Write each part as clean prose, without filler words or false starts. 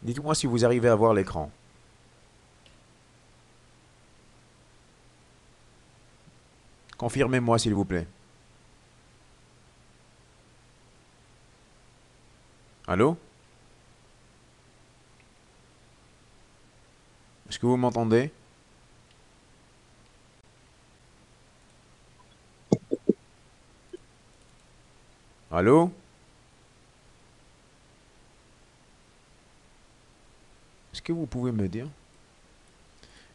Dites-moi si vous arrivez à voir l'écran. Confirmez-moi s'il vous plaît. Allô? Est-ce que vous m'entendez? Allô? Est-ce que vous pouvez me dire?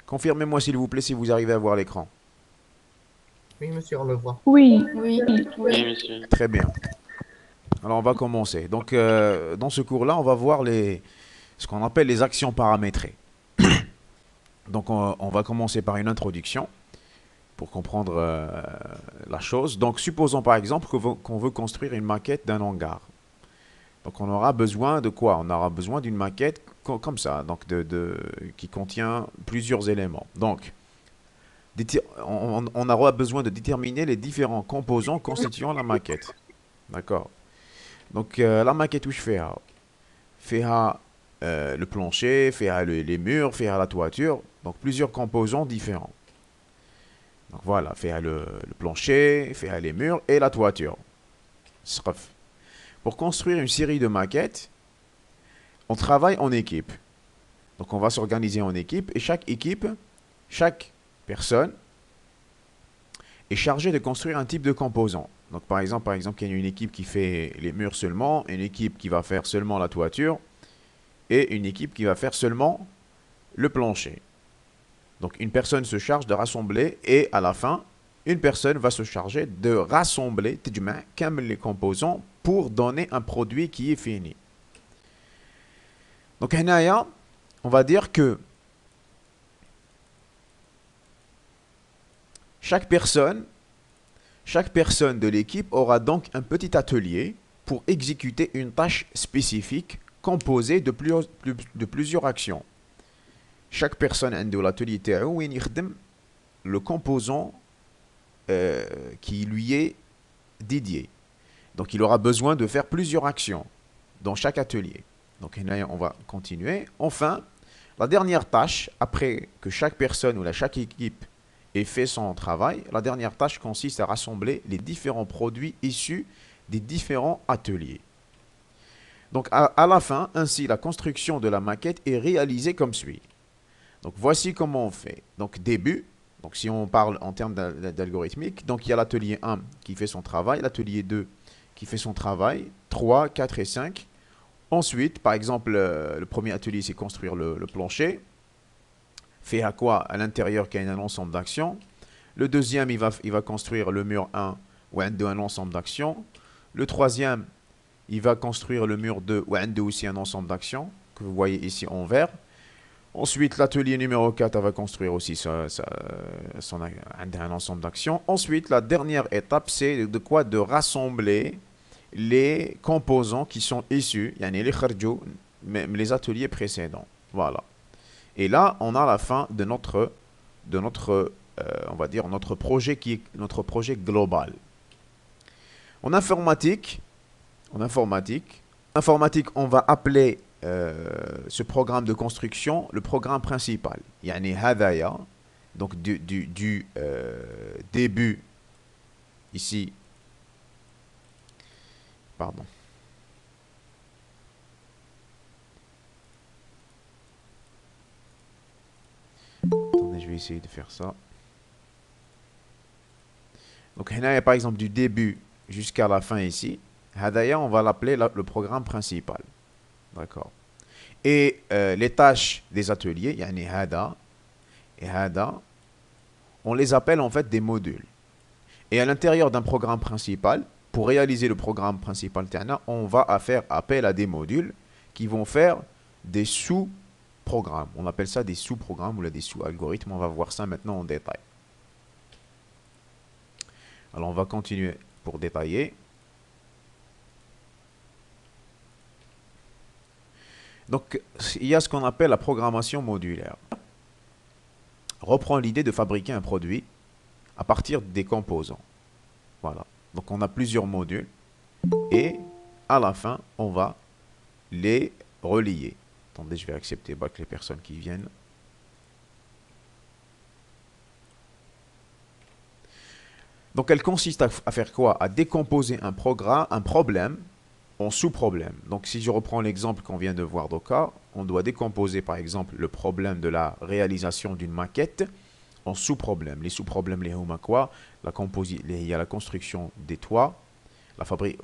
Confirmez-moi s'il vous plaît si vous arrivez à voir l'écran. Oui, monsieur, on le voit. Oui, Oui, Oui, oui. monsieur. Très bien. Alors on va commencer. Donc dans ce cours-là, on va voir ce qu'on appelle les actions paramétrées. Donc on va commencer par une introduction pour comprendre la chose. Donc supposons par exemple qu'on veut construire une maquette d'un hangar. Donc on aura besoin de quoi? On aura besoin d'une maquette comme ça, donc qui contient plusieurs éléments. Donc on aura besoin de déterminer les différents composants constituant la maquette. D'accord. Donc la maquette où je fais le plancher, les murs, faire la toiture. Donc plusieurs composants différents. Donc voilà, faire le plancher, faire les murs et la toiture. Bref. Pour construire une série de maquettes, on travaille en équipe. Donc on va s'organiser en équipe et chaque équipe, chaque personne est chargée de construire un type de composant. Donc par exemple, il y a une équipe qui fait les murs seulement, une équipe qui va faire seulement la toiture et une équipe qui va faire seulement le plancher. Donc une personne se charge de rassembler et à la fin, une personne va se charger de rassembler les composants pour donner un produit qui est fini. Donc on va dire que chaque personne de l'équipe aura donc un petit atelier pour exécuter une tâche spécifique composée de plusieurs actions. Chaque personne a l'atelier تاعو وين يخدم le composant qui lui est dédié. Donc il aura besoin de faire plusieurs actions dans chaque atelier. Donc on va continuer. Enfin, la dernière tâche, après que chaque personne ou chaque équipe ait fait son travail, la dernière tâche consiste à rassembler les différents produits issus des différents ateliers. Donc à la fin, ainsi la construction de la maquette est réalisée comme suit. Donc voici comment on fait. Donc début, donc si on parle en termes d'algorithmique, donc il y a l'atelier 1 qui fait son travail, l'atelier 2 qui fait son travail, 3, 4 et 5. Ensuite, par exemple, le premier atelier c'est construire le plancher. Fait à quoi? À l'intérieur qu'il y a un ensemble d'actions. Le deuxième, il va construire le mur 1 ou un ensemble d'actions. Le troisième, il va construire le mur 2 ou aussi un ensemble d'actions que vous voyez ici en vert. Ensuite, l'atelier numéro 4 va construire aussi un ensemble d'actions. Ensuite, la dernière étape, c'est de quoi? De rassembler les composants qui sont issus, yani les kharjou, même les ateliers précédents. Voilà. Et là, on a la fin on va dire, notre projet qui est notre projet global. En informatique, on va appeler ce programme de construction le programme principal. Yani hadaya, donc du début ici, pardon. Attendez, je vais essayer de faire ça. Donc par exemple du début jusqu'à la fin ici, hadaya, on va l'appeler le programme principal. D'accord. Et les tâches des ateliers, yani hada et hada, on les appelle en fait des modules. Et à l'intérieur d'un programme principal, pour réaliser le programme principal, on va faire appel à des modules qui vont faire des sous-programmes. On appelle ça des sous-programmes ou des sous-algorithmes. On va voir ça maintenant en détail. Alors on va continuer pour détailler. Donc il y a ce qu'on appelle la programmation modulaire. Reprend l'idée de fabriquer un produit à partir des composants. Voilà. Donc on a plusieurs modules et à la fin, on va les relier. Attendez, je vais accepter back les personnes qui viennent. Donc elle consiste à faire quoi? À décomposer un problème en sous-problèmes. Donc si je reprends l'exemple qu'on vient de voir d'Oka, on doit décomposer par exemple le problème de la réalisation d'une maquette en sous-problèmes. Les sous-problèmes, les huma quoi? Il y a la construction des toits,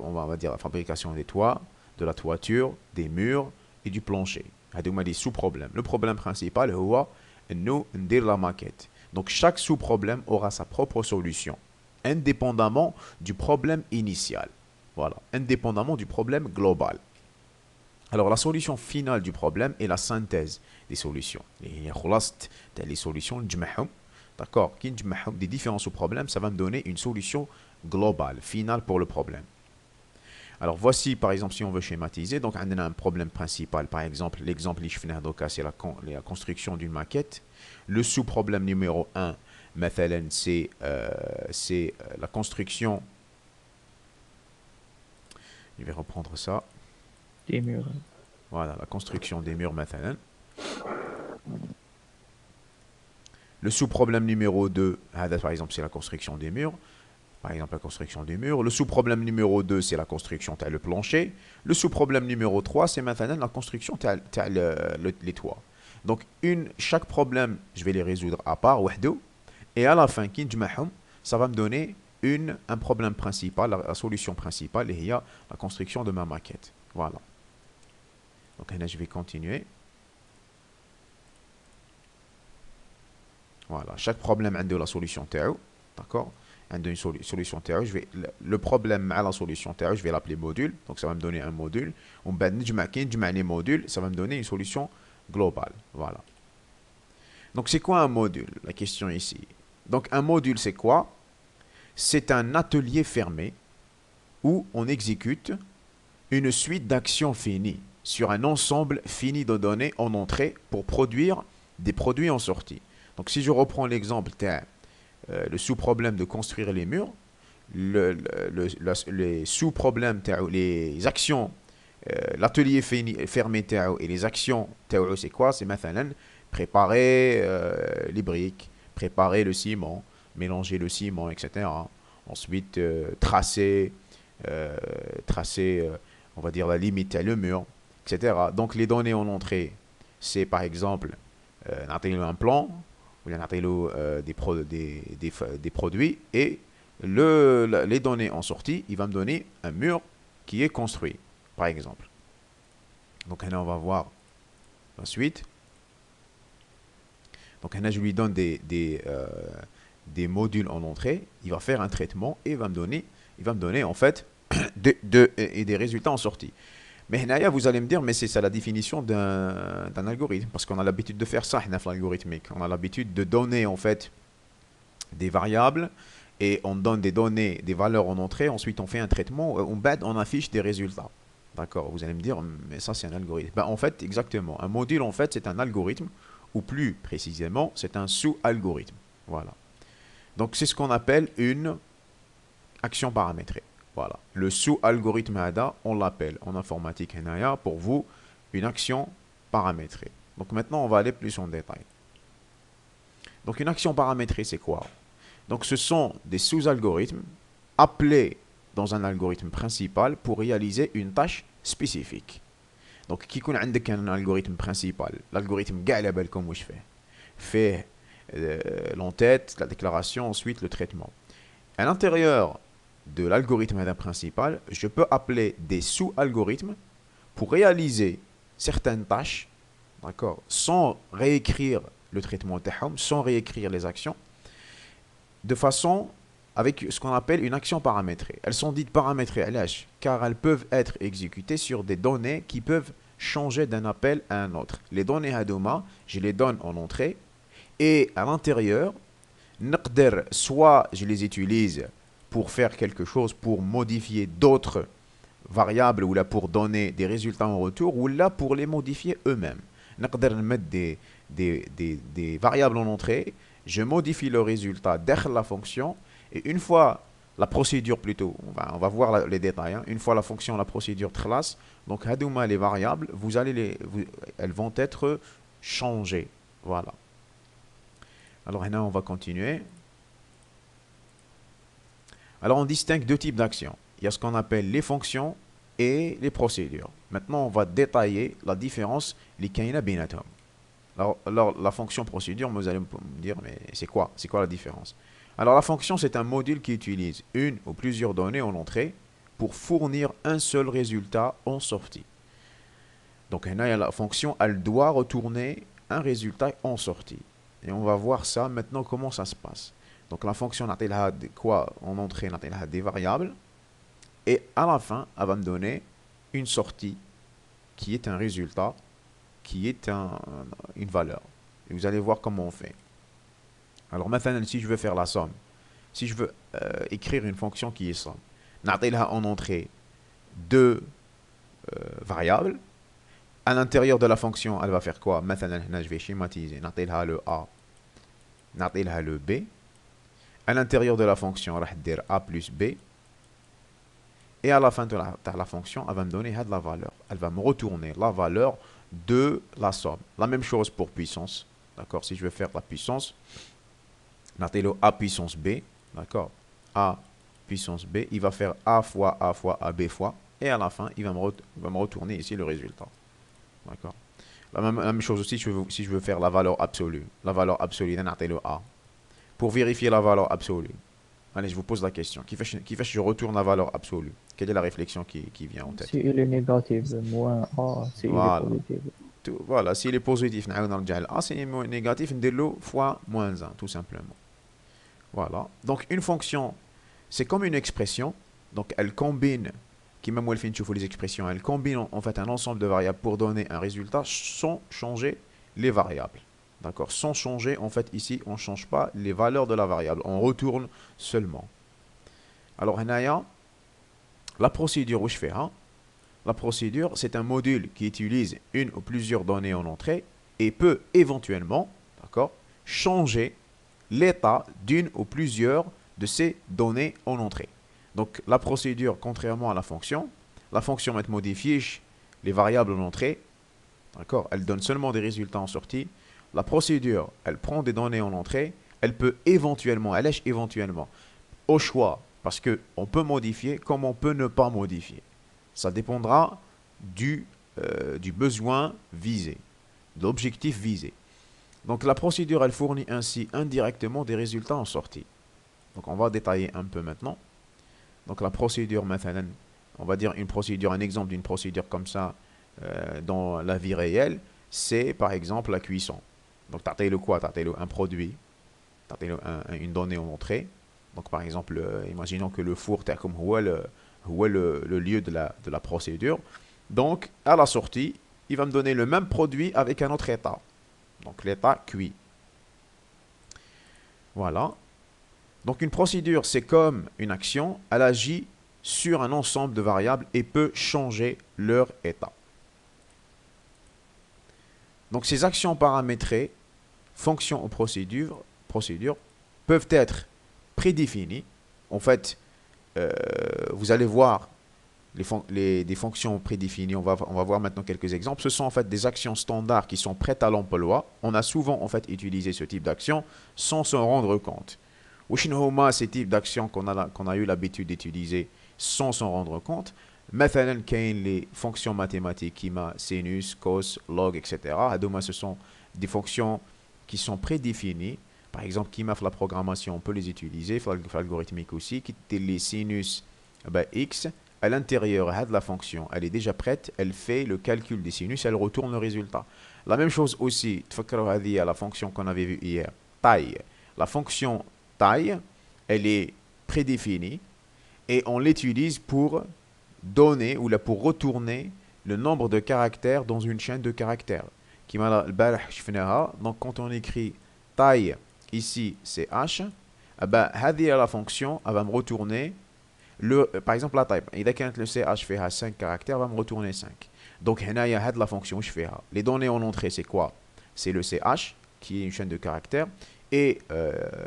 on va dire la fabrication des toits, de la toiture, des murs et du plancher. C'est des sous-problèmes. Le problème principal est nous dire la maquette. Donc chaque sous-problème aura sa propre solution, indépendamment du problème initial. Voilà, indépendamment du problème global. Alors la solution finale du problème est la synthèse des solutions. Les solutions, d'accord, des différents sous-problèmes, ça va me donner une solution globale, finale pour le problème. Alors voici par exemple si on veut schématiser, donc on a un problème principal, par exemple l'exemple c'est la construction d'une maquette. Le sous-problème numéro 1, c'est la construction. Je vais reprendre ça. Des murs. Voilà, la construction des murs, مثلا. Le sous-problème numéro 2, par exemple, c'est la construction des murs. Par exemple, la construction des murs. Le sous-problème numéro 2, c'est la construction le plancher. Le sous-problème numéro 3, c'est maintenant la construction les toits. Donc, chaque problème, je vais les résoudre à part, et à la fin, ça va me donner un problème principal, la solution principale, et il y a la construction de ma maquette. Voilà. Donc là, je vais continuer. Voilà. Chaque problème a la solution TAO. D'accord? Une solution TAO. Le problème à la solution TAO, je vais l'appeler module. Donc ça va me donner un module. On va les modules, ça va me donner une solution globale. Voilà. Donc c'est quoi un module? La question ici. Donc un module, c'est quoi? C'est un atelier fermé où on exécute une suite d'actions finies sur un ensemble fini de données en entrée pour produire des produits en sortie. Donc si je reprends l'exemple le sous-problème de construire les murs, les sous-problèmes, les actions, l'atelier fermé et les actions, c'est quoi? C'est maintenant préparer les briques, préparer le ciment, mélanger le ciment, etc. Ensuite, tracer, on va dire la limite, le mur, etc. Donc les données en entrée, c'est par exemple un plan, ou bien des produits, et les données en sortie, il va me donner un mur qui est construit, par exemple. Donc là, on va voir la suite. Donc là, je lui donne des modules en entrée, il va faire un traitement et il va me donner en fait des résultats en sortie. Mais là, vous allez me dire, mais c'est ça la définition d'un algorithme, parce qu'on a l'habitude de faire ça, l'algorithmique. On a l'habitude de donner en fait des variables et on donne des données, des valeurs en entrée, ensuite on fait un traitement, on affiche des résultats. D'accord, vous allez me dire, mais ça c'est un algorithme. Ben, en fait, exactement. Un module, en fait, c'est un algorithme, ou plus précisément, c'est un sous-algorithme. Voilà. Donc c'est ce qu'on appelle une action paramétrée. Voilà. Le sous-algorithme ADA, on l'appelle en informatique pour vous une action paramétrée. Donc maintenant, on va aller plus en détail. Donc une action paramétrée, c'est quoi? Donc ce sont des sous-algorithmes appelés dans un algorithme principal pour réaliser une tâche spécifique. Donc qui connaît un algorithme principal? L'algorithme Galabel comme je fait l'entête, la déclaration, ensuite le traitement. À l'intérieur de l'algorithme principal, je peux appeler des sous-algorithmes pour réaliser certaines tâches, d'accord, sans réécrire le traitement sans réécrire les actions, de façon avec ce qu'on appelle une action paramétrée. Elles sont dites paramétrées car elles peuvent être exécutées sur des données qui peuvent changer d'un appel à un autre. Les données Hadouma, je les donne en entrée et à l'intérieur, soit je les utilise pour faire quelque chose, pour modifier d'autres variables ou là pour donner des résultats en retour ou là pour les modifier eux-mêmes. نقدر mettre des variables en entrée, je modifie le résultat derrière la fonction et une fois la procédure plutôt, on va voir les détails, hein. Une fois la fonction, la procédure classe, donc hadouma les variables, elles vont être changées. Voilà. Alors maintenant, on va continuer. Alors on distingue deux types d'actions. Il y a ce qu'on appelle les fonctions et les procédures. Maintenant, on va détailler la différence les kaina binatom. Alors, la fonction procédure, vous allez me dire, mais c'est quoi? C'est quoi la différence? Alors la fonction, c'est un module qui utilise une ou plusieurs données en entrée pour fournir un seul résultat en sortie. Donc la fonction, elle doit retourner un résultat en sortie. Et on va voir ça maintenant, comment ça se passe. Donc la fonction, quoi en entrée, des variables. Et à la fin, elle va me donner une sortie qui est un résultat, qui est une valeur. Et vous allez voir comment on fait. Alors maintenant, si je veux faire la somme, si je veux écrire une fonction qui est somme, en entrée deux variables. À l'intérieur de la fonction, elle va faire quoi? Maintenant, je vais schématiser. Le A, le B. À l'intérieur de la fonction, on va dire A plus B. Et à la fin de la fonction, elle va me donner la valeur. Elle va me retourner la valeur de la somme. La même chose pour puissance. D'accord? Si je veux faire la puissance, le A puissance B. D'accord? A puissance B. Il va faire A fois AB fois. Et à la fin, il va me retourner ici le résultat. D'accord? La même chose aussi si je veux faire la valeur absolue. La valeur absolue, le A. Pour vérifier la valeur absolue. Allez, je vous pose la question. Qui fait que je retourne la valeur absolue? Quelle est la réflexion qui vient en tête? Si il est négatif, moins A, si il est Voilà. positif. Voilà, s'il est positif, A, c'est négatif, fois moins 1, tout simplement. Voilà. Donc, une fonction, c'est comme une expression. Donc, elle combine, qui même où les expressions, elle combine en fait un ensemble de variables pour donner un résultat sans changer les variables. D'accord? Sans changer, en fait, ici, on ne change pas les valeurs de la variable. On retourne seulement. Alors, la procédure où je fais, la procédure, c'est un module qui utilise une ou plusieurs données en entrée et peut éventuellement, d'accord, changer l'état d'une ou plusieurs de ces données en entrée. Donc, la procédure, contrairement à la fonction va être modifiée les variables en entrée, d'accord, elle donne seulement des résultats en sortie. La procédure, elle prend des données en entrée, elle lèche éventuellement, au choix, parce qu'on peut modifier comme on peut ne pas modifier. Ça dépendra du besoin visé, de l'objectif visé. Donc la procédure, elle fournit ainsi indirectement des résultats en sortie. Donc on va détailler un peu maintenant. Donc la procédure, maintenant, on va dire une procédure, un exemple d'une procédure comme ça dans la vie réelle, c'est par exemple la cuisson. Donc tu as le quoi? Tu as un produit, tu as une donnée en entrée. Donc par exemple, imaginons que le four, tu comme le lieu de la procédure. Donc à la sortie, il va me donner le même produit avec un autre état. Donc l'état cuit. Voilà. Donc une procédure, c'est comme une action, elle agit sur un ensemble de variables et peut changer leur état. Donc ces actions paramétrées, fonctions ou procédures peuvent être prédéfinies. En fait, vous allez voir des fonctions prédéfinies. On va voir maintenant quelques exemples. Ce sont en fait des actions standards qui sont prêtes à l'emploi. On a souvent en fait utilisé ce type d'action sans s'en rendre compte. Ou ces types d'actions qu'on a eu l'habitude d'utiliser sans s'en rendre compte. مثلا كاين les fonctions mathématiques qui m'a sinus, cos, log, etc. Ce sont des fonctions qui sont prédéfinies. Par exemple, qui m'a fait la programmation, on peut les utiliser. L'algorithmique aussi. Qui les sinus x. À l'intérieur de la fonction, elle est déjà prête, elle fait le calcul des sinus, elle retourne le résultat. La même chose aussi, la fonction qu'on avait vue hier, taille. La fonction taille, elle est prédéfinie et on l'utilise pour donner ou pour retourner le nombre de caractères dans une chaîne de caractères. Donc quand on écrit taille, ici c'est h, la fonction elle va me retourner par exemple la taille. Quand le ch fait 5 caractères, va me retourner 5. Donc la fonction je fais les données en entrée c'est quoi? C'est le ch qui est une chaîne de caractères et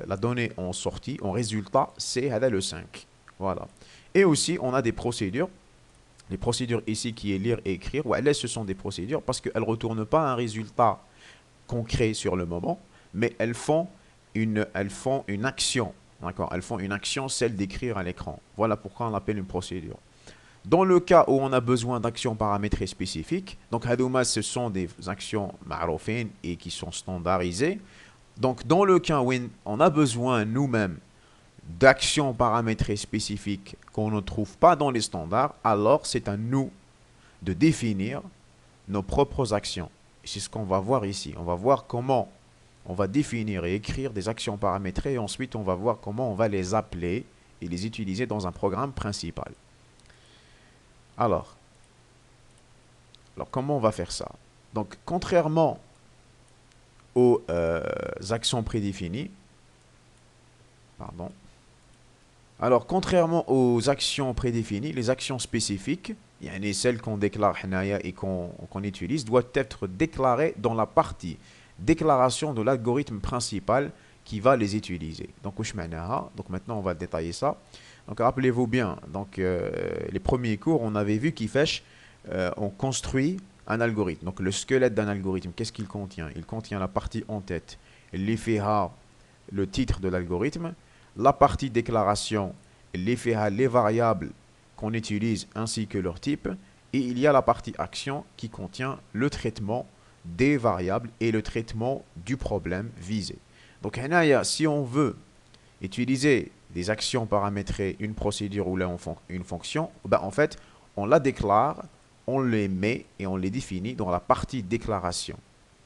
la donnée en sortie, en résultat, c'est le 5. Voilà. Et aussi, on a des procédures. Les procédures ici qui est lire et écrire, ouais, ce sont des procédures parce qu'elles ne retournent pas un résultat concret sur le moment, mais elles font une action. D'accord? Elles font une action, celle d'écrire à l'écran. Voilà pourquoi on appelle une procédure. Dans le cas où on a besoin d'actions paramétrées spécifiques, donc Hadouma, ce sont des actions ma'roufines et qui sont standardisées. Donc dans le cas où on a besoin nous-mêmes d'actions paramétrées spécifiques qu'on ne trouve pas dans les standards, alors c'est à nous de définir nos propres actions. C'est ce qu'on va voir ici. On va voir comment on va définir et écrire des actions paramétrées et ensuite on va voir comment on va les appeler et les utiliser dans un programme principal. Alors comment on va faire ça? Donc, contrairement aux actions prédéfinies, pardon. Alors, contrairement aux actions prédéfinies, les actions spécifiques, celles qu'on déclare et qu'on utilise, doivent être déclarées dans la partie déclaration de l'algorithme principal qui va les utiliser. Donc, maintenant, on va détailler ça. Donc, rappelez-vous bien, donc, les premiers cours, on avait vu on construit un algorithme. Donc, le squelette d'un algorithme, qu'est-ce qu'il contient? Il contient la partie en tête, l'IFEA, le titre de l'algorithme, la partie déclaration, l'IFEA, les variables qu'on utilise ainsi que leur type, et il y a la partie action qui contient le traitement des variables et le traitement du problème visé. Donc, si on veut utiliser des actions paramétrées, une procédure ou une fonction, en fait, on la déclare, on les met et on les définit dans la partie déclaration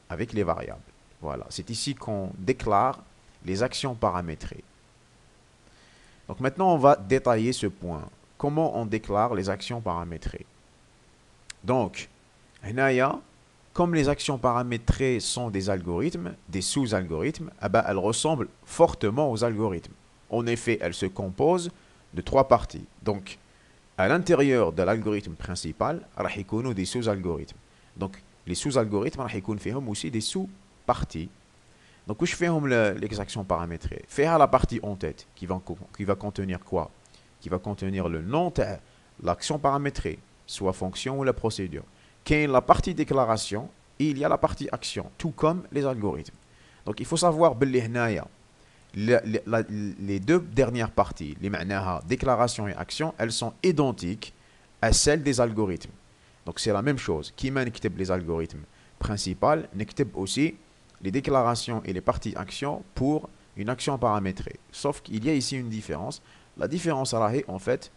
avec les variables. Voilà, c'est ici qu'on déclare les actions paramétrées. Donc maintenant, on va détailler ce point. Comment on déclare les actions paramétrées? Donc, comme les actions paramétrées sont des algorithmes, des sous-algorithmes, elles ressemblent fortement aux algorithmes. En effet, elles se composent de 3 parties. Donc, à l'intérieur de l'algorithme principal, il y a des sous-algorithmes. Donc, les sous-algorithmes, il y a aussi des sous-parties. Donc, où je fais les actions paramétrées? Faire la partie en tête qui va contenir quoi? Qui va contenir le nom de l'action paramétrée, soit fonction ou la procédure. Quand il y a la partie déclaration, il y a la partie action, tout comme les algorithmes. Donc, il faut savoir que les deux dernières parties, les déclaration et action, elles sont identiques à celles des algorithmes. Donc, c'est la même chose. Qui m'a les algorithmes principaux, n'écrit aussi les déclarations et les parties actions pour une action paramétrée. Sauf qu'il y a ici une différence. La différence est en fait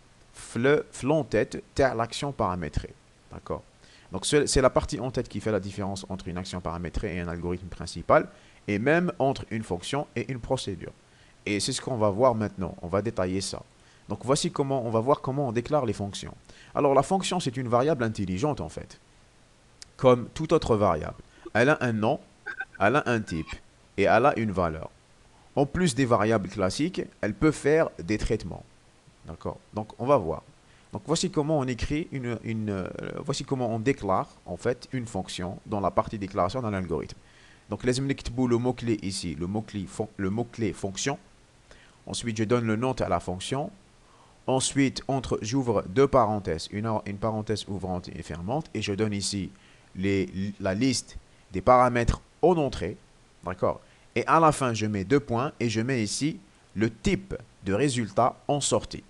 l'en-tête de l'action paramétrée. D'accord? Donc c'est la partie en tête qui fait la différence entre une action paramétrée et un algorithme principal, et même entre une fonction et une procédure. Et c'est ce qu'on va voir maintenant. On va détailler ça. Donc voici comment on va voir comment on déclare les fonctions. Alors la fonction, c'est une variable intelligente en fait, comme toute autre variable. Elle a un nom, elle a un type et elle a une valeur. En plus des variables classiques, elle peut faire des traitements. D'accord? Donc on va voir. Donc voici comment on écrit voici comment on déclare en fait une fonction dans la partie déclaration d'un algorithme. Donc les le mot-clé ici, le mot-clé fonction. Ensuite, je donne le nom à la fonction. Ensuite, j'ouvre deux parenthèses, une parenthèse ouvrante et fermante, et je donne ici la liste des paramètres en entrée. D'accord? Et à la fin, je mets 2 points et je mets ici le type de résultat en sortie.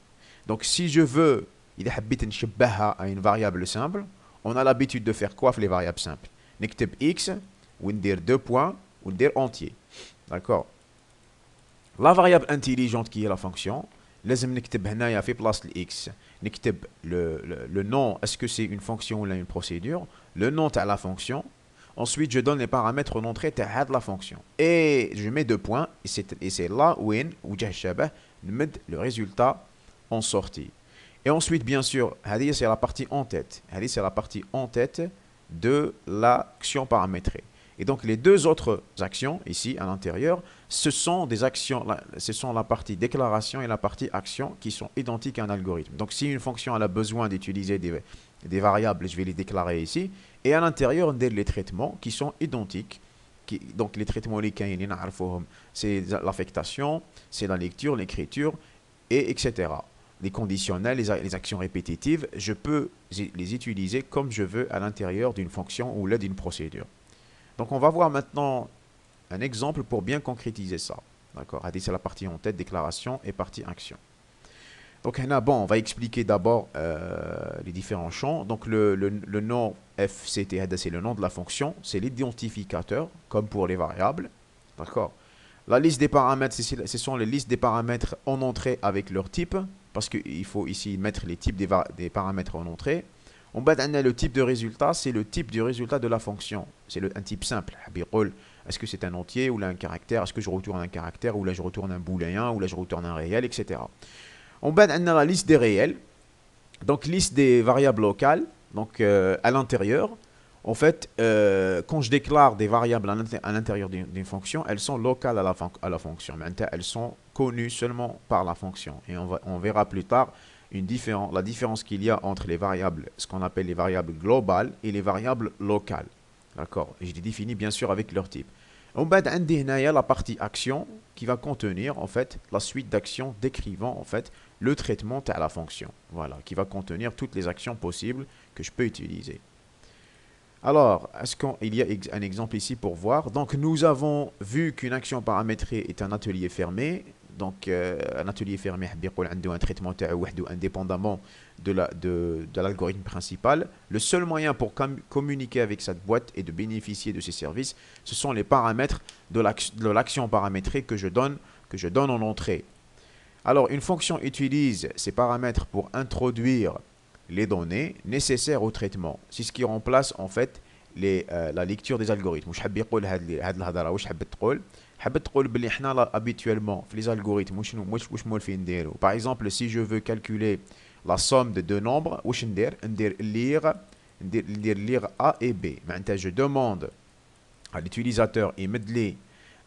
Donc, si je veux, il à une variable simple, on a l'habitude de faire quoi les variables simples? N'écrit x, ou dire 2 points, ou dire entier. D'accord? La variable intelligente qui est la fonction, لازم نكتب هنايا في بلاصة x نكتب le nom, est-ce que c'est une fonction ou une procédure, le nom de la fonction. Ensuite, je donne les paramètres d'entrée de la fonction. Et je mets 2 points, et c'est là où le résultat en sortie. Et ensuite, bien sûr, c'est la partie en tête. C'est la partie en tête de l'action paramétrée. Et donc, les deux autres actions, ici, à l'intérieur, ce sont des actions, ce sont la partie déclaration et la partie action qui sont identiques à un algorithme. Donc, si une fonction a besoin d'utiliser des variables, je vais les déclarer ici. Et à l'intérieur, on a les traitements qui sont identiques. Donc, les traitements, c'est l'affectation, c'est la lecture, l'écriture, et etc. les conditionnels, les actions répétitives, je peux les utiliser comme je veux à l'intérieur d'une fonction ou là d'une procédure. Donc on va voir maintenant un exemple pour bien concrétiser ça. D'accord? C'est la partie en tête, déclaration et partie action. Donc bon, on va expliquer d'abord les différents champs. Donc le nom FCT, c'est le nom de la fonction, c'est l'identificateur, comme pour les variables. D'accord? La liste des paramètres, ce sont les listes des paramètres en entrée avec leur type, parce qu'il faut ici mettre les types des paramètres en entrée. En bas, on a le type de résultat, c'est le type du résultat de la fonction. C'est un type simple. Est-ce que c'est un entier ou là un caractère? Est-ce que je retourne un caractère ou là je retourne un booléen ou là je retourne un réel, etc. En bas, on a la liste des réels, donc liste des variables locales, donc à l'intérieur. En fait, quand je déclare des variables à l'intérieur d'une fonction, elles sont locales à la fonction. Maintenant, elles sont connues seulement par la fonction. Et on verra plus tard la différence qu'il y a entre les variables, ce qu'on appelle les variables globales et les variables locales. D'accord? Et je les définis bien sûr avec leur type. En bas, on a la partie action qui va contenir en fait la suite d'actions décrivant en fait le traitement à la fonction. Voilà, qui va contenir toutes les actions possibles que je peux utiliser. Alors, est-ce qu'il y a un exemple ici pour voir? Donc, nous avons vu qu'une action paramétrée est un atelier fermé. Donc, un atelier fermé, un traitement indépendamment de l'algorithme principal. Le seul moyen pour communiquer avec cette boîte et de bénéficier de ses services, ce sont les paramètres de l'action paramétrée que je donne en entrée. Alors, une fonction utilise ces paramètres pour introduire les données nécessaires au traitement. C'est ce qui remplace en fait la lecture des algorithmes. Habituellement, les algorithmes, par exemple, si je veux calculer la somme de deux nombres, lire A et B. Maintenant, je demande à l'utilisateur et medley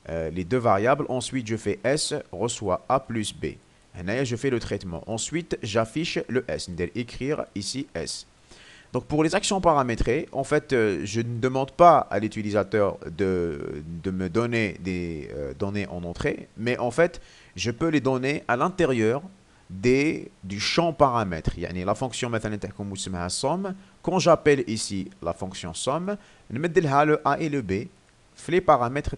les deux variables. Ensuite, je fais S, reçoit A plus B. Je fais le traitement. Ensuite, j'affiche le S. Écrire ici S. Donc, pour les actions paramétrées, en fait, je ne demande pas à l'utilisateur de me donner des données en entrée, mais en fait, je peux les donner à l'intérieur du champ paramètre. La fonction somme, quand j'appelle ici la fonction somme, je mets le A et le B. Les paramètres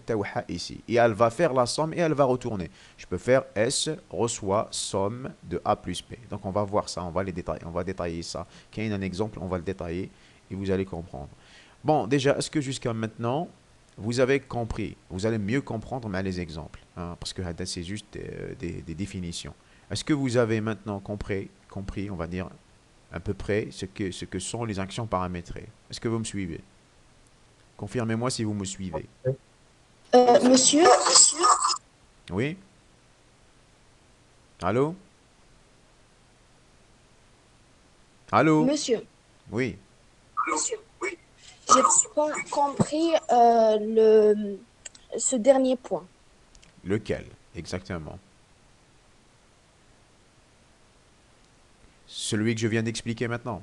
ici. Et elle va faire la somme et elle va retourner. Je peux faire S reçoit somme de A plus B. Donc on va voir ça, on va détailler ça. Qu'il y a un exemple, on va le détailler et vous allez comprendre. Bon, déjà, est-ce que jusqu'à maintenant, vous avez compris? Vous allez mieux comprendre mais les exemples. Hein, parce que c'est juste des définitions. Est-ce que vous avez maintenant compris, on va dire, à peu près ce que sont les actions paramétrées? Est-ce que vous me suivez? Confirmez-moi si vous me suivez. Monsieur? Oui? Allô? Allô? Monsieur, Oui. j'ai pas compris ce dernier point. Lequel? Exactement. Celui que je viens d'expliquer maintenant.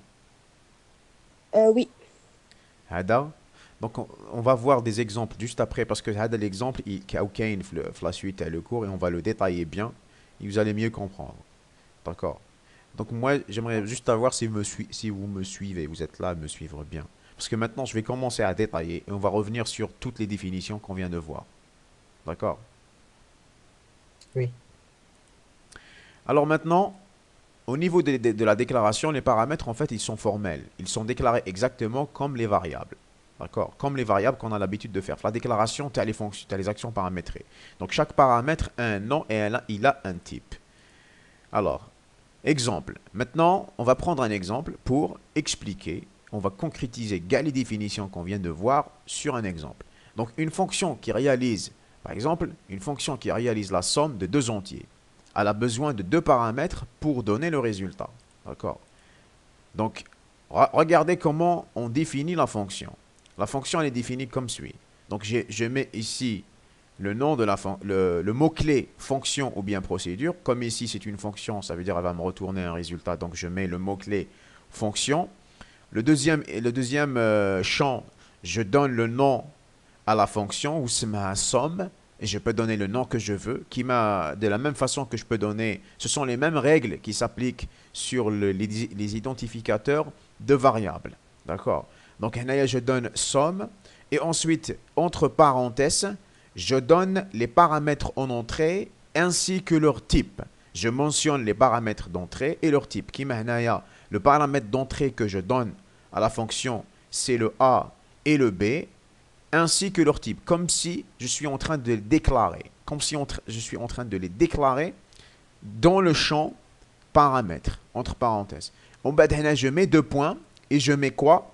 Oui. Hada? Donc, on va voir des exemples juste après, parce que l'exemple, il y a la suite à le cours, et on va le détailler bien, et vous allez mieux comprendre. D'accord? Donc, moi, j'aimerais juste savoir si vous me suivez, vous êtes là à me suivre bien. Parce que maintenant, je vais commencer à détailler, et on va revenir sur toutes les définitions qu'on vient de voir. D'accord? Oui. Alors maintenant, au niveau de la déclaration, les paramètres, en fait, ils sont formels. Ils sont déclarés exactement comme les variables. D'accord? Comme les variables qu'on a l'habitude de faire. La déclaration, tu as les actions paramétrées. Donc, chaque paramètre a un nom et il a un type. Alors, exemple. Maintenant, on va prendre un exemple pour expliquer. On va concrétiser les définitions qu'on vient de voir sur un exemple. Donc, une fonction qui réalise, par exemple, une fonction qui réalise la somme de deux entiers. Elle a besoin de deux paramètres pour donner le résultat. D'accord? Donc, regardez comment on définit la fonction. La fonction elle est définie comme suit. Donc, je mets ici le nom de le mot-clé fonction ou bien procédure. Comme ici, c'est une fonction, ça veut dire qu'elle va me retourner un résultat. Donc, je mets le mot-clé fonction. Le deuxième champ, je donne le nom à la fonction ou c'est ma somme. et je peux donner le nom que je veux, de la même façon que je peux donner, ce sont les mêmes règles qui s'appliquent sur les identificateurs de variables. D'accord? Donc, je donne somme, et ensuite, entre parenthèses, je donne les paramètres en entrée ainsi que leur type. Je mentionne les paramètres d'entrée et leur type. Le paramètre d'entrée que je donne à la fonction, c'est le A et le B, ainsi que leur type, comme si je suis en train de les déclarer, comme si je suis en train de les déclarer dans le champ paramètres, entre parenthèses. Je mets 2 points et je mets quoi?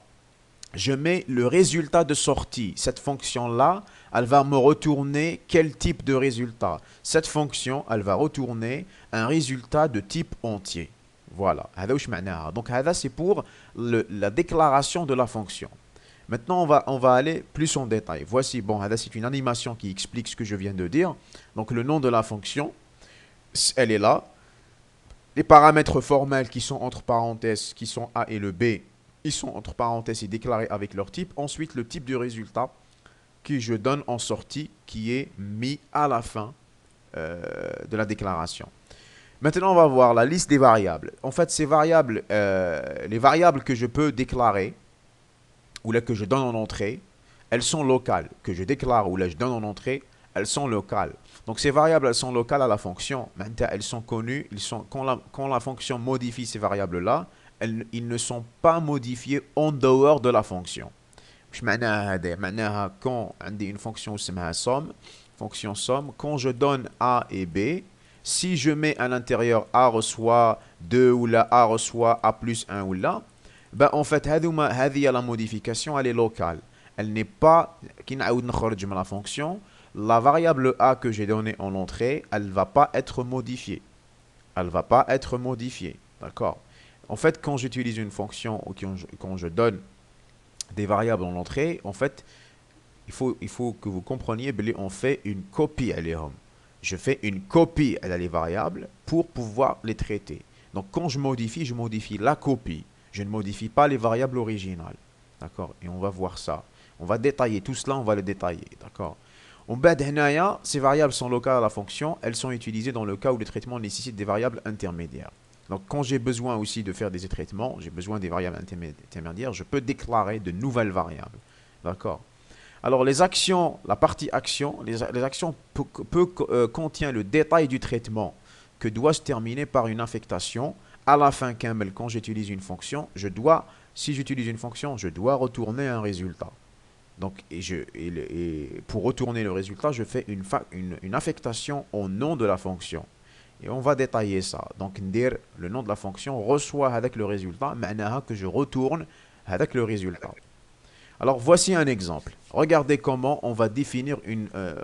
Je mets le résultat de sortie. Cette fonction-là, elle va me retourner quel type de résultat? Cette fonction, elle va retourner un résultat de type entier. Voilà. Donc, c'est pour la déclaration de la fonction. Maintenant, on va aller plus en détail. Voici, bon, c'est une animation qui explique ce que je viens de dire. Donc, le nom de la fonction, elle est là. Les paramètres formels qui sont entre parenthèses, qui sont A et le B, ils sont entre parenthèses et déclarés avec leur type. Ensuite, le type du résultat que je donne en sortie, qui est mis à la fin de la déclaration. Maintenant, on va voir la liste des variables. En fait, ces variables, les variables que je peux déclarer, ou là que je donne en entrée, elles sont locales. Que je déclare ou là je donne en entrée, elles sont locales. Donc ces variables, elles sont locales à la fonction. Maintenant, elles sont connues. Quand la fonction modifie ces variables-là, ils ne sont pas modifiés en dehors de la fonction. Quand on a une fonction qui s'appelle somme, quand je donne A et B, si je mets à l'intérieur A reçoit 2 ou là A reçoit A plus 1 ou là, ben en fait, la modification, elle est locale. Elle n'est pas, la fonction, la variable A que j'ai donnée en entrée, elle ne va pas être modifiée. Elle ne va pas être modifiée. D'accord? En fait, quand j'utilise une fonction ou quand je donne des variables en entrée, en fait, il faut que vous compreniez, on fait une copie à l'EHOM. Je fais une copie à les variables pour pouvoir les traiter. Donc, quand je modifie la copie. Je ne modifie pas les variables originales. D'accord? Et on va voir ça. On va détailler tout cela, on va le détailler. D'accord? Ces variables sont locales à la fonction. Elles sont utilisées dans le cas où le traitement nécessite des variables intermédiaires. Donc, quand j'ai besoin aussi de faire des traitements, j'ai besoin des variables intermédiaires, je peux déclarer de nouvelles variables. D'accord? Alors, les actions, la partie action, les actions contient le détail du traitement que doit se terminer par une affectation. À la fin, quand j'utilise une fonction, si j'utilise une fonction, je dois retourner un résultat. Donc, pour retourner le résultat, je fais une affectation au nom de la fonction. Et on va détailler ça. Donc, le nom de la fonction reçoit avec le résultat, que je retourne avec le résultat. Alors, voici un exemple. Regardez comment on va définir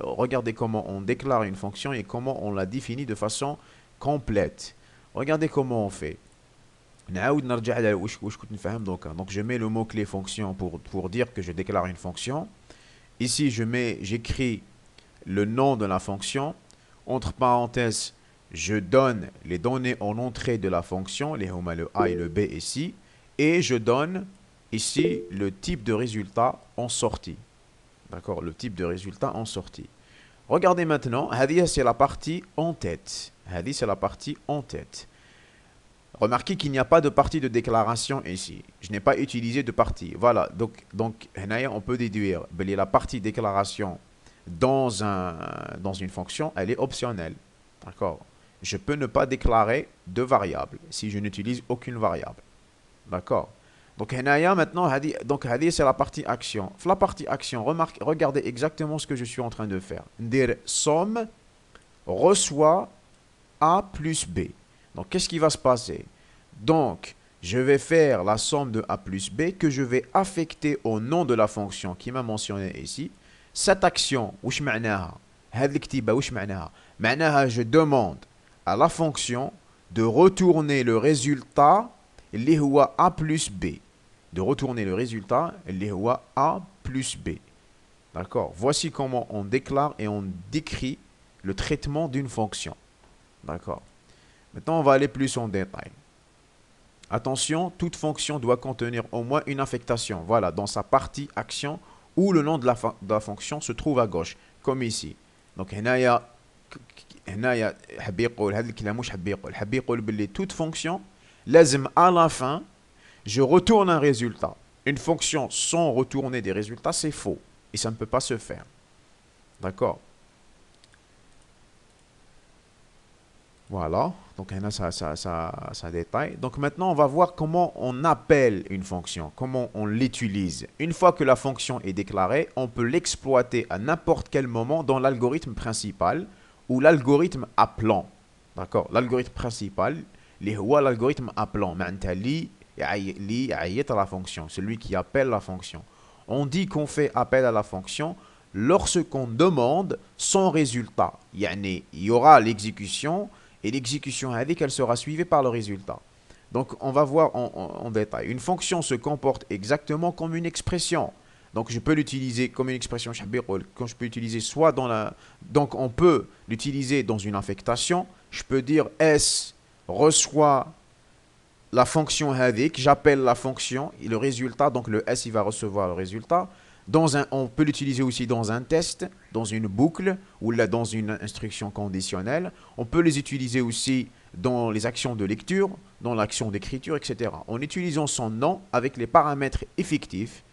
regardez comment on déclare une fonction et comment on la définit de façon complète. Regardez comment on fait. Donc je mets le mot-clé fonction pour dire que je déclare une fonction. Ici, j'écris le nom de la fonction. Entre parenthèses, je donne les données en entrée de la fonction, le A et le B ici. Et je donne ici le type de résultat en sortie. D'accord, le type de résultat en sortie. Regardez maintenant, c'est la partie en tête. C'est la partie en tête. Remarquez qu'il n'y a pas de partie de déclaration ici. Je n'ai pas utilisé de partie. Voilà, donc on peut déduire que la partie déclaration dans une fonction, elle est optionnelle. D'accord? Je peux ne pas déclarer de variable si je n'utilise aucune variable. D'accord? Donc, maintenant, c'est la partie action. La partie action, regardez exactement ce que je suis en train de faire. Dire somme reçoit A plus B. Donc, qu'est-ce qui va se passer? Donc, je vais faire la somme de A plus B que je vais affecter au nom de la fonction qui m'a mentionné ici. Cette action, je demande à la fonction de retourner le résultat A plus B. De retourner le résultat A plus B. D'accord? Voici comment on déclare et on décrit le traitement d'une fonction. D'accord? Maintenant, on va aller plus en détail. Attention, toute fonction doit contenir au moins une affectation. Voilà, dans sa partie action où le nom de la fonction se trouve à gauche, comme ici. دونك هنايا حب يقول هذا الكلام مش حب يقول باللي toute fonction لازم à la fin je retourne un résultat. Une fonction sans retourner des résultats, c'est faux. Et ça ne peut pas se faire. D'accord? Voilà. Donc, ça détaille. Donc, maintenant, on va voir comment on appelle une fonction, comment on l'utilise. Une fois que la fonction est déclarée, on peut l'exploiter à n'importe quel moment dans l'algorithme principal ou l'algorithme appelant. D'accord? L'algorithme principal, l'algorithme appelant. La fonction, celui qui appelle la fonction. On dit qu'on fait appel à la fonction lorsqu'on demande son résultat. Il y aura l'exécution et l'exécution elle sera suivie par le résultat. Donc on va voir en détail. Une fonction se comporte exactement comme une expression. Donc je peux l'utiliser comme une expression, quand je peux l'utiliser soit dans la... Donc on peut l'utiliser dans une affectation. Je peux dire S reçoit la fonction hadik, j'appelle la fonction et le résultat, donc le S il va recevoir le résultat. On peut l'utiliser aussi dans un test, dans une boucle ou là dans une instruction conditionnelle. On peut les utiliser aussi dans les actions de lecture, dans l'action d'écriture, etc. En utilisant son nom avec les paramètres effectifs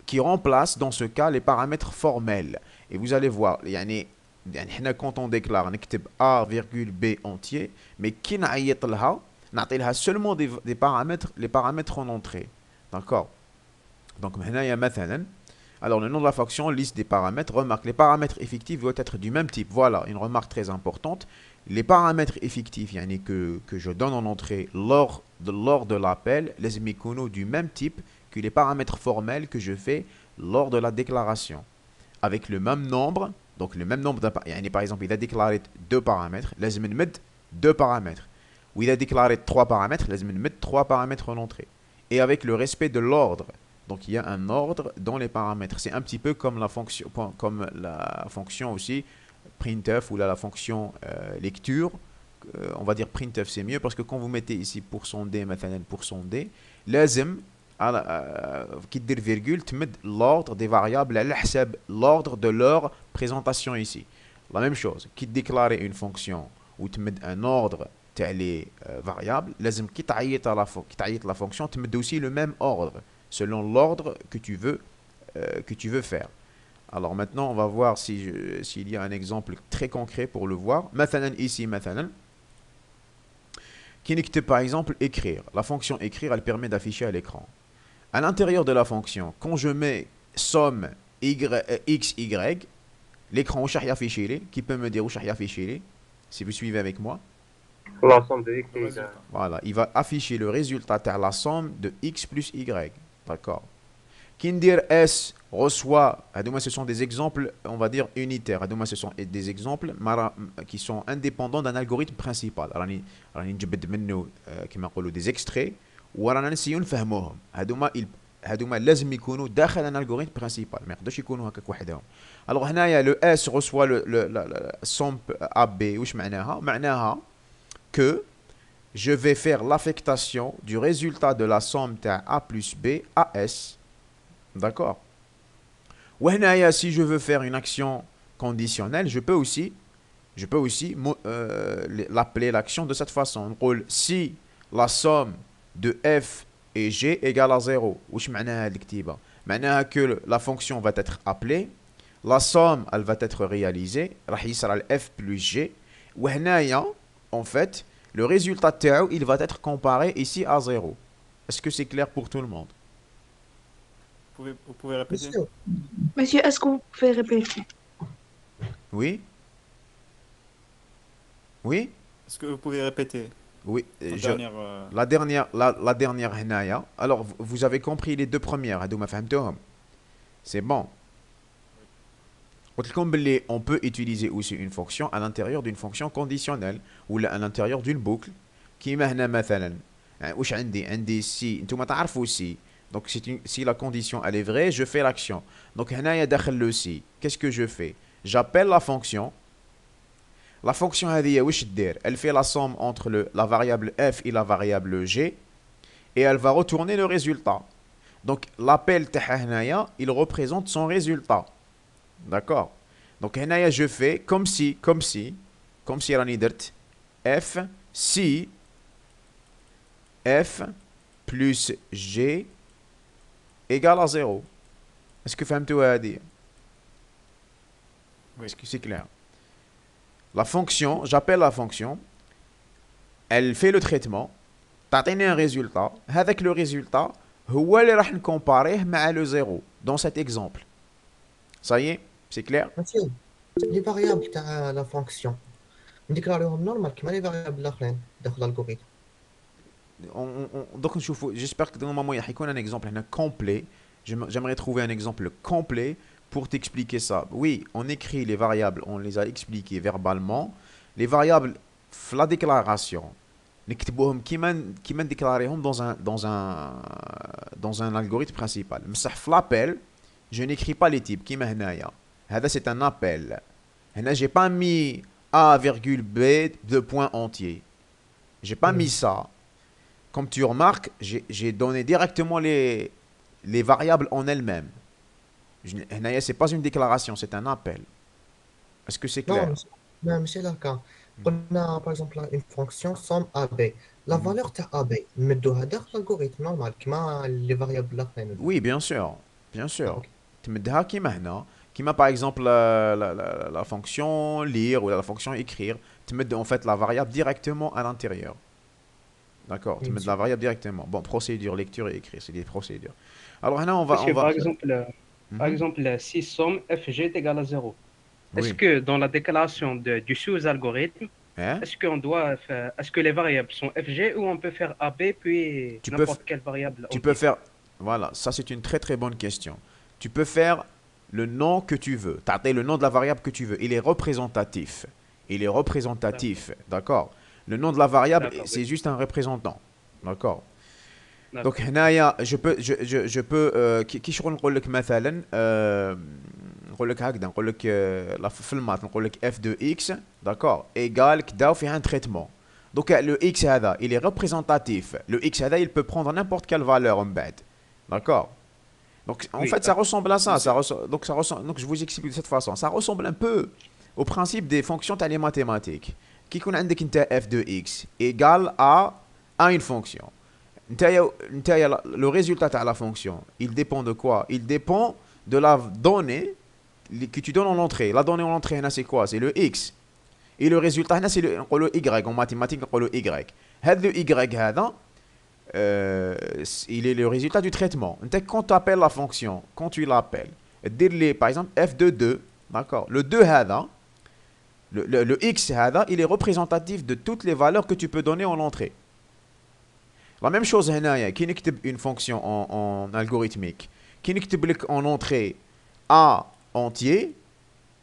qui remplacent dans ce cas les paramètres formels. Et vous allez voir, quand on déclare A, B entier, mais qui n'a seulement des paramètres, les paramètres en entrée. D'accord? Donc, alors, le nom de la fonction, liste des paramètres. Remarque, les paramètres effectifs doivent être du même type. Voilà, une remarque très importante. Les paramètres effectifs que je donne en entrée lors de l'appel, les méconos du même type que les paramètres formels que je fais lors de la déclaration. Avec le même nombre, donc le même nombre par exemple, il a déclaré 2 paramètres, les deux paramètres. Ou il a déclaré 3 paramètres, les mettre 3 paramètres en entrée. Et avec le respect de l'ordre. Donc il y a un ordre dans les paramètres. C'est un petit peu comme la fonction aussi printf ou la fonction lecture. On va dire printf c'est mieux parce que quand vous mettez ici %d, %d, لازم qui dire virgule, tu mets l'ordre des variables à l'ordre de leur présentation ici. La même chose, qui déclare une fonction ou tu mets un ordre les variables, لازم qui تعيط la fonction, tu mets aussi le même ordre selon l'ordre que tu veux faire. Alors maintenant, on va voir s'il y a un exemple très concret pour le voir. Ici, qui n'écrit par exemple écrire. La fonction écrire, elle permet d'afficher à l'écran. À l'intérieur de la fonction, quand je mets somme x, y, l'écran où affiché, qui peut me dire où affiché, si vous suivez avec moi. La somme de x et y. Voilà, il va afficher le résultat à la somme de x plus y. D'accord. Kindir S reçoit, ce sont des exemples, on va dire unitaires. Ce sont des exemples qui sont indépendants d'un algorithme principal. Des extraits ورانا نسيو نفهموهم. هادوما لازم يكونوا داخل un algorithme principal. ما يقدرش يكونوا هكاك وحدهم. Alors هنايا le S reçoit le somme AB. واش معناها؟ معناها que je vais faire l'affectation du résultat de la somme A plus B à S. D'accord? وهنايا si je veux faire une action conditionnelle, je peux aussi l'appeler l'action de cette façon. On dit si la somme de f et g égale à 0. واش معناها هذه الكتيبة؟ معناها que la fonction va être appelée, la somme elle va être réalisée, راح يصرى f plus g. وهنايا en fait le résultat تاعو il va être comparé ici à 0. Est-ce que c'est clair pour tout le monde? Vous pouvez répéter? Monsieur, est-ce que vous pouvez répéter? Oui? Oui? Est-ce que vous pouvez répéter? Oui. La dernière, la dernière هنايا. Alors vous avez compris les deux premières. هادو ما فهمتوهم. C'est bon. On peut utiliser aussi une fonction à l'intérieur d'une fonction conditionnelle ou à l'intérieur d'une boucle. كيما هنا مثلا واش عندي si نتوما تعرفوا si. Donc si la condition elle est vraie, je fais l'action. Donc هنايا داخل le si. Qu'est-ce que je fais? J'appelle la fonction. La fonction هذه واش دير? Elle fait la somme entre la variable f et la variable g et elle va retourner le résultat. Donc l'appel تاعها هنايا, il représente son résultat. D'accord? Donc هنايا je fais comme si راني درت f si f plus g égale à 0. Est-ce que فهمتوا هذه؟ Est-ce que c'est clair? La fonction, j'appelle la fonction, elle fait le traitement, تعطيني un résultat, avec le résultat هو اللي راح نكومباريه مع le 0 dans cet exemple. Ça y est, c'est clair? Monsieur, les variables تاع la fonction نديكلاريوهم نورمال كيما لي فاريابل الاخرين داخل الالغوريثم. Donc j'espère que normalement il y a un exemple complet. J'aimerais trouver un exemple complet pour t'expliquer ça. Oui, on écrit les variables, on les a expliquées verbalement. Les variables, la déclaration, نكتبوهم كيما نديكلاريهم dans un algorithme principal. بصح في l'appel, je n'écris pas les types كيما هنايا. هذا c'est un appel. هنا j'ai pas mis A, B, deux points entiers. J'ai pas mis ça. Comme tu remarques, j'ai donné directement les variables en elles-mêmes. Ce n'est pas une déclaration, c'est un appel. Est-ce que c'est clair? Non, monsieur Larka. On a par exemple une fonction somme AB. La valeur de AB, nous mettons dans l'algorithme normal, comme les variables là. Oui, bien sûr. Bien sûr. Ok. Tu mets ça comme par exemple la fonction lire ou la fonction écrire. Tu mets en fait la variable directement à l'intérieur. D'accord, tu mets de la variable directement. Bon, procédure, lecture et écrire, c'est des procédures. Alors là, on va... Par exemple, si somme fg est égal à 0, Oui. est-ce que dans la déclaration du sous-algorithme, Hein? est-ce que les variables sont fg ou on peut faire ab puis n'importe quelle variable Tu peux faire... Voilà, ça c'est une très très bonne question. Tu peux faire le nom que tu veux. Tu as le nom de la variable que tu veux. Il est représentatif. Il est représentatif, d'accord. Le nom de la variable, c'est juste un représentant. D'accord. Donc, je peux كي شغل نقول لك مثلا نقول لك هكذا نقول لك في المات نقول لك f de x d'accord égale كدا وفيه un traitement. Donc le x هذا il est représentatif. Le x هذا il peut prendre n'importe quelle valeur en بعد. D'accord. Donc en fait ça ressemble à ça, donc je vous explique de cette façon. Ça ressemble un peu au principe des fonctions les mathématiques. Qui يكون عندك انت f de x égale à une fonction. Le résultat de la fonction, il dépend de quoi? Il dépend de la donnée que tu donnes en entrée. La donnée en entrée, c'est quoi? C'est le x. Et le résultat, c'est le y. En mathématiques, on le y. Le y, il est le résultat du traitement. Quand tu appelles la fonction, quand tu l'appelles, par exemple, f de 2, d'accord? Le 2, le x, il est représentatif de toutes les valeurs que tu peux donner en entrée. La même chose, qui n'écrit une fonction en algorithmique, qui n'écrit en entrée A entier,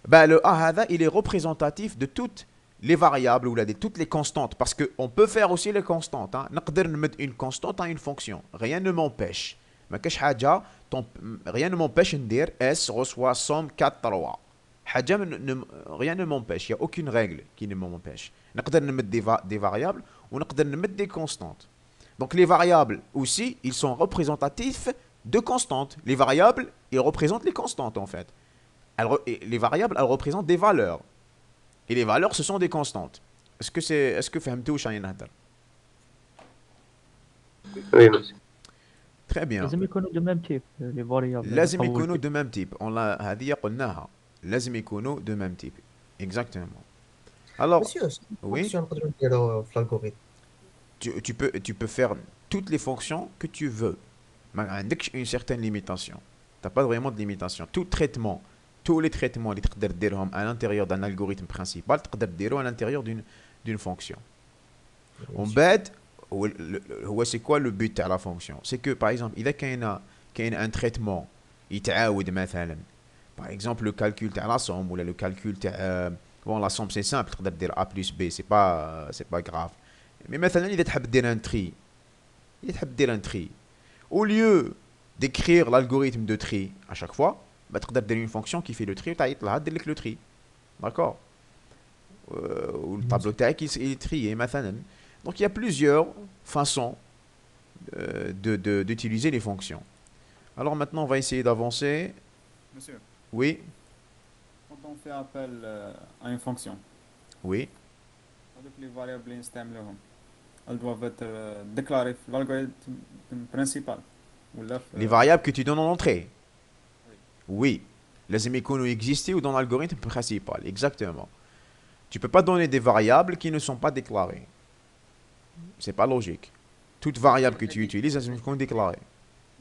ben le A, il est représentatif de toutes les variables ou de toutes les constantes. Parce qu'on peut faire aussi les constantes. On peut mettre une constante à une fonction. Rien ne m'empêche. Rien ne m'empêche de dire S reçoit somme 4, 3. Rien ne m'empêche. Il n'y a aucune règle qui ne m'empêche. On peut mettre des variables ou on peut mettre des constantes. Donc les variables aussi, ils sont représentatifs de constantes. Les variables, ils représentent les constantes en fait. Les variables, elles représentent des valeurs. Et les valeurs, ce sont des constantes. Est-ce que فهمتوا واش راني نهضر؟ Oui, monsieur. Très bien. لازم يكونوا de même type les variables. لازم يكونوا de même type. هذه قلناها. لازم يكونوا de même type. Exactement. Alors, Monsieur, oui. fonction نقدروا نديرو في l'algorithme. Tu peux faire toutes les fonctions que tu veux. Mais avec une certaine limitation. Tu n'as pas vraiment de limitation. Tous les traitements que tu peux faire à l'intérieur d'un algorithme principal, tu peux les faire à l'intérieur d'une fonction. En fait, c'est quoi le but de la fonction? C'est que, par exemple, il y a un traitement, par exemple, le calcul de la somme ou le calcul de... Bon, la somme, c'est simple, tu peux faire A plus B, c'est pas grave. Mais maintenant, il تحب دير un tri. Au lieu d'écrire l'algorithme de tri à chaque fois, tu peux faire une fonction qui fait le tri et tu vas le tri. D'accord? Ou le tableau تاعك il est trié مثلا. Donc il y a plusieurs façons d'utiliser les fonctions. Alors maintenant, on va essayer d'avancer. Monsieur, Oui. on fait appel à une fonction, Oui. les variables elles doivent être déclarées dans l'algorithme principal. Les variables que tu donnes en entrée. Oui. Les émissions existent ou dans l'algorithme principal. Exactement. Tu ne peux pas donner des variables qui ne sont pas déclarées. C'est pas logique. Toute variable que tu utilises, elles sont déclarées.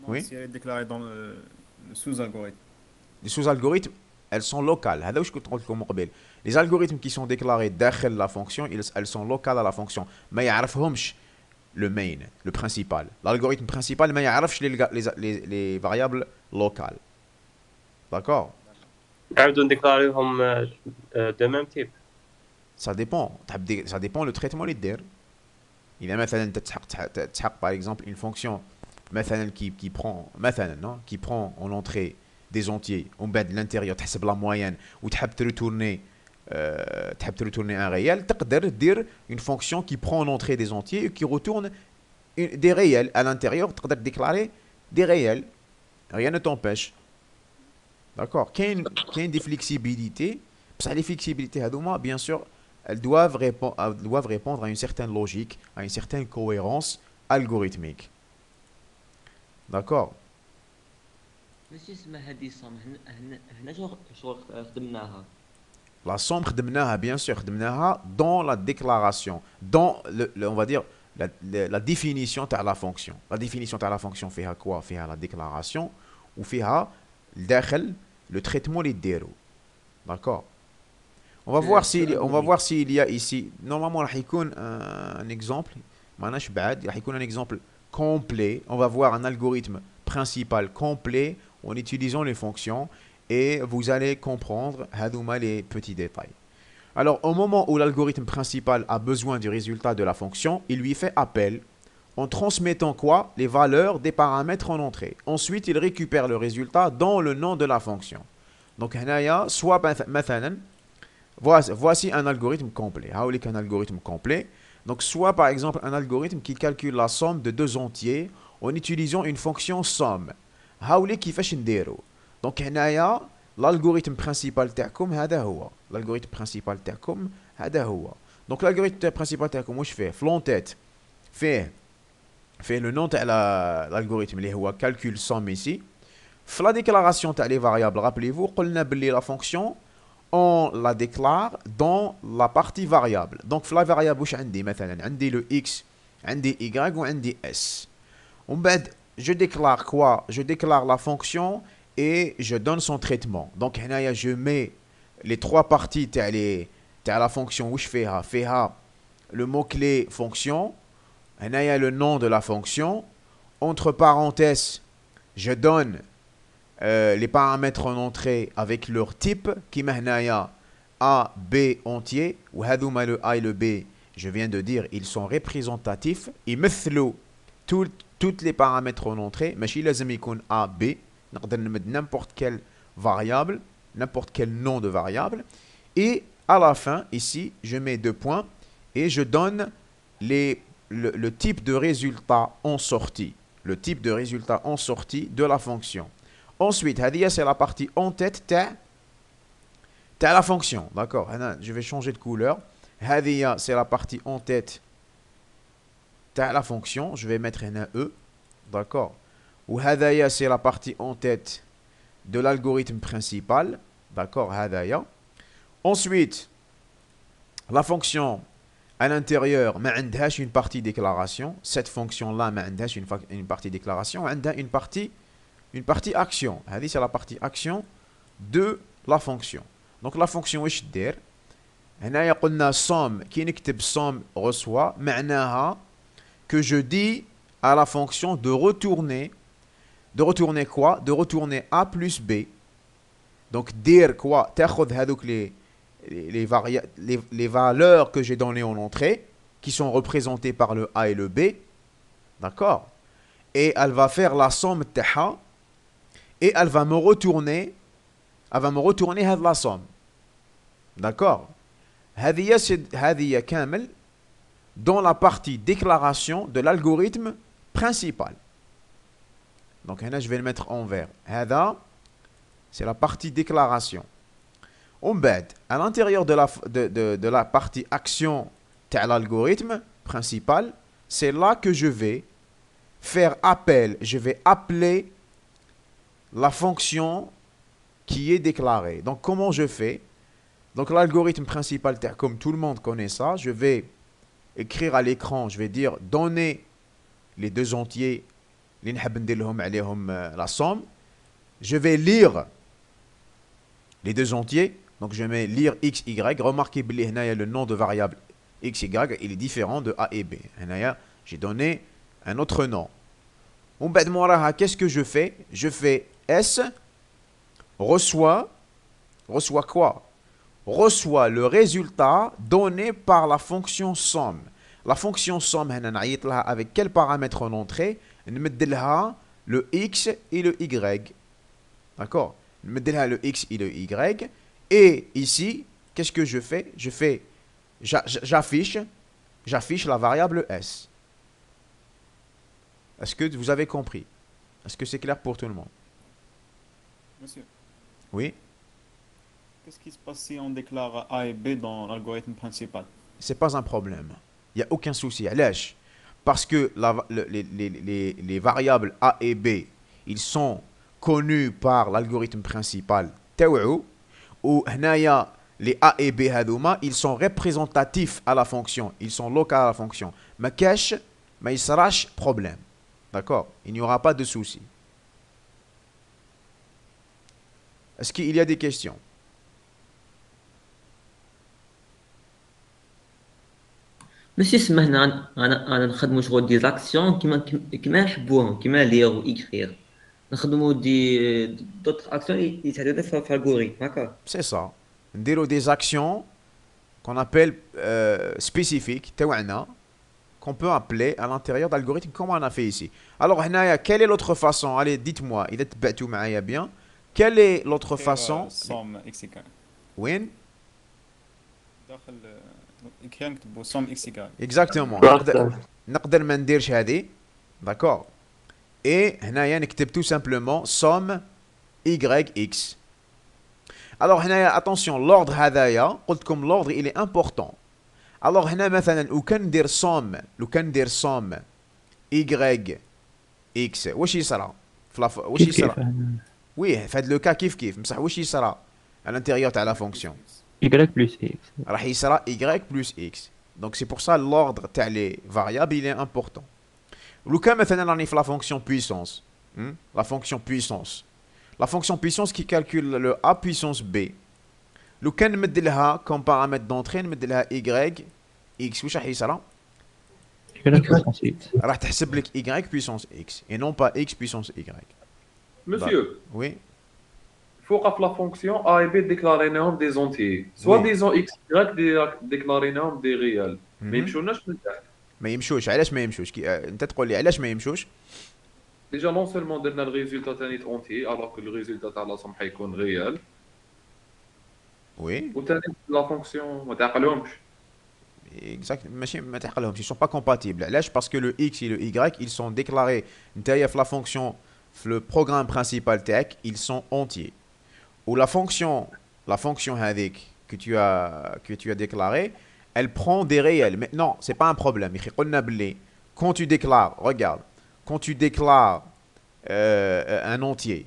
Non, Oui. si elle est déclarée dans le sous-algorithme. Les sous-algorithmes, elles sont locales. Les algorithmes qui sont déclarés derrière la fonction, elles sont locales à la fonction. Mais le main, le principal. L'algorithme principal, mais les variables locales. D'accord? نعاودو نديكلاريوهم de même type. Ça dépend. Ça dépend le traitement اللي دير. Il y a مثلا تسحق par exemple une fonction مثلا qui prend en entrée des entiers ومن بعد l'intérieur تحسب la moyenne وتحب retourner un réel, تقدر دير une fonction qui prend en entrée des entiers et qui retourne des réels à l'intérieur, تقدر déclarer des réels. Rien ne t'empêche. D'accord? Qu'il y ait des flexibilités. Les flexibilités, bien sûr, elles doivent répondre à une certaine logique, à une certaine cohérence algorithmique. D'accord? La somme خدمناها bien sûr خدمناها dans la déclaration, dans on va dire la définition de la fonction. La définition de la fonction fait quoi? Fait la déclaration ou fait le traitement les déro. D'accord? On va voir s'il y a ici normalement راح يكون un exemple ماناش بعد راح يكون un exemple complet. On va voir un algorithme principal complet en utilisant les fonctions et vous allez comprendre les petits détails. Alors au moment où l'algorithme principal a besoin du résultat de la fonction, il lui fait appel en transmettant quoi? Les valeurs des paramètres en entrée. Ensuite, il récupère le résultat dans le nom de la fonction. Donc soit voici un algorithme complet. Un algorithme complet. Donc soit par exemple un algorithme qui calcule la somme de deux entiers en utilisant une fonction somme. كيفاش نديرو. Donc l'algorithme principal تاعكم هذا هو. L'algorithme principal تاعكم هذا هو. Donc l'algorithme principal تاعكم واش فيه؟ في l'entête fait le nom de l'algorithme اللي هو calcul somme ici. في la déclaration تاع les variables, rappelez-vous, قلنا بلي la fonction on la déclare dans la partie variable. Donc في la variable واش عندي مثلا عندي le x, عندي y وعندي s. ومن بعد je déclare quoi? Je déclare la fonction et je donne son traitement. Donc je mets les trois parties de la fonction où je fais le mot-clé fonction, le nom de la fonction, entre parenthèses, je donne les paramètres en entrée avec leur type, qui est A, B entier, ou le A et le B, je viens de dire, ils sont représentatifs, ils mettent toutes les paramètres en entrée, mais si لازم يكون A, B, n'importe quelle variable, n'importe quel nom de variable, et à la fin, ici, je mets deux points, et je donne le type de résultat en sortie, le type de résultat en sortie de la fonction. Ensuite, c'est la partie en tête de la fonction, d'accord? Je vais changer de couleur. C'est la partie en tête de la fonction, je vais mettre un E, d'accord? Ou c'est la partie en tête de l'algorithme principal, d'accord? Ensuite, la fonction à l'intérieur, ما عندهاش une partie déclaration. Cette fonction-là, ما عندهاش une partie déclaration, عندها une partie action. C'est la partie action de la fonction. Donc la fonction واش دير؟ هنايا قلنا somme, كي نكتب somme reçoit, معناها que je dis à la fonction de retourner quoi? De retourner A plus B. Donc dire quoi? تاخذ هذوك les valeurs que j'ai données en entrée, qui sont représentées par le A et le B, d'accord? Et elle va faire la somme تاعها et elle va me retourner la somme, d'accord? هذه كامل dans la partie déclaration de l'algorithme principal. Donc là, je vais le mettre en vert. C'est la partie déclaration. À l'intérieur de la partie action de l'algorithme principal, c'est là que je vais faire appel, je vais appeler la fonction qui est déclarée. Donc comment je fais? Donc l'algorithme principal, comme tout le monde connaît ça, je vais écrire à l'écran, je vais dire donner les deux entiers, la somme. Je vais lire les deux entiers. Donc je mets lire x, y. Remarquez que le nom de variable x, y, il est différent de a et b. J'ai donné un autre nom. Qu'est-ce que je fais? Je fais S reçoit quoi? Reçoit le résultat donné par la fonction somme. La fonction somme, avec quel paramètre en entrée? Le x et le y. D'accord? Le x et le y. Et ici, qu'est-ce que je fais? J'affiche la variable s. Est-ce que vous avez compris? Est-ce que c'est clair pour tout le monde? Monsieur, Oui? qu'est-ce qui se passe si on déclare A et B dans l'algorithme principal? C'est pas un problème. Il n'y a aucun souci. Parce que les variables A et B, ils sont connus par l'algorithme principal. Ou les A et B, ils sont représentatifs à la fonction. Ils sont locaux à la fonction. Mais cache, mais il sera problème. D'accord? Il n'y aura pas de souci. Est-ce qu'il y a des questions? ماشي سمحنا انا نخدمو شغل دي زاكسيون كيما نحبوهم كيما لير و اكرير نخدمو دي دوت اكسيون يتعددوا في الالغوريثم هكا. C'est ça. نديرو des actions qu'on appelle spécifiques, qu'on peut appeler à l'intérieur d'algorithme comme on a fait ici. Alors, quelle est l'autre façon? Allez, dites-moi, il est battu bien. Quelle est l'autre façon? somme x, y. Oui. داخل écrire نكتبو somme x, y. Exactement. نقدر ما نديرش هذه. D'accord. Et هنايا نكتب tout simplement somme yx. Alors هنايا attention, l'ordre هذايا قلت لكم l'ordre il est important. Alors هنا مثلا لو كان ندير somme yx واش يصرى؟ واش يصرى؟ Oui, faites le cas كيف بصح واش يصرى à l'intérieur تاع la fonction? Y plus x. راح يصرى y plus x. Donc c'est pour ça l'ordre تاع les variables il est important. لو كان مثلا راني في la fonction puissance, la fonction puissance qui calcule le a puissance b. لو كان نمد لها comme paramètre d'entrée نمد لها y x واش راح يصرى؟ Y puissance x. راح تحسب لك y puissance x et non pas x puissance y. Monsieur, Oui. faut que la fonction A et B déclarent des entiers. Soit Oui. disons x, y déclarent des réels. Mais Mhm. je ne ما يمشوش. علاش ما يمشوش؟ انت تقول لي علاش ما يمشوش؟ Déjà, non seulement donner le résultat entier, alors que le résultat de la somme est réel. Oui. Ou la fonction, ما تعقلهمش. Exact. ماشي ما تعقلهمش. Ils sont pas compatibles. علاش؟ Parce que le x et le y, ils sont déclarés نتايا في la fonction, le programme principal تاعك, ils sont entiers. Ou la fonction هذيك que tu as déclaré, elle prend des réels. Mais non, c'est pas un problème. Quand tu déclares, regarde, quand tu déclares un entier,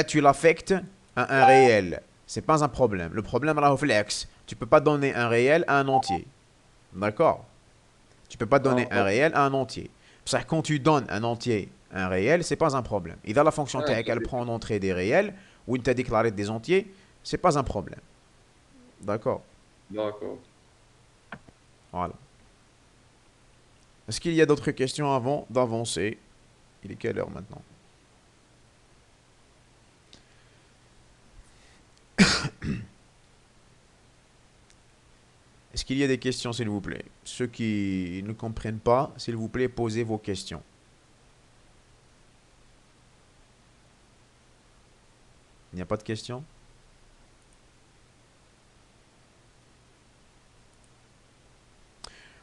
tu l'affectes à un réel. C'est pas un problème. Le problème, là, c'est l'axe. Tu peux pas donner un réel à un entier. D'accord? Tu peux pas donner un réel à un entier. Parce que quand tu donnes un entier à un réel, c'est pas un problème. Et dans la fonction tech, elle prend en entrée des réels, ou tu as déclaré des entiers, c'est pas un problème. D'accord? D'accord. Voilà. Est-ce qu'il y a d'autres questions avant d'avancer? Il est quelle heure maintenant? Est-ce qu'il y a des questions, s'il vous plaît? Ceux qui ne comprennent pas, s'il vous plaît, posez vos questions. Il n'y a pas de questions?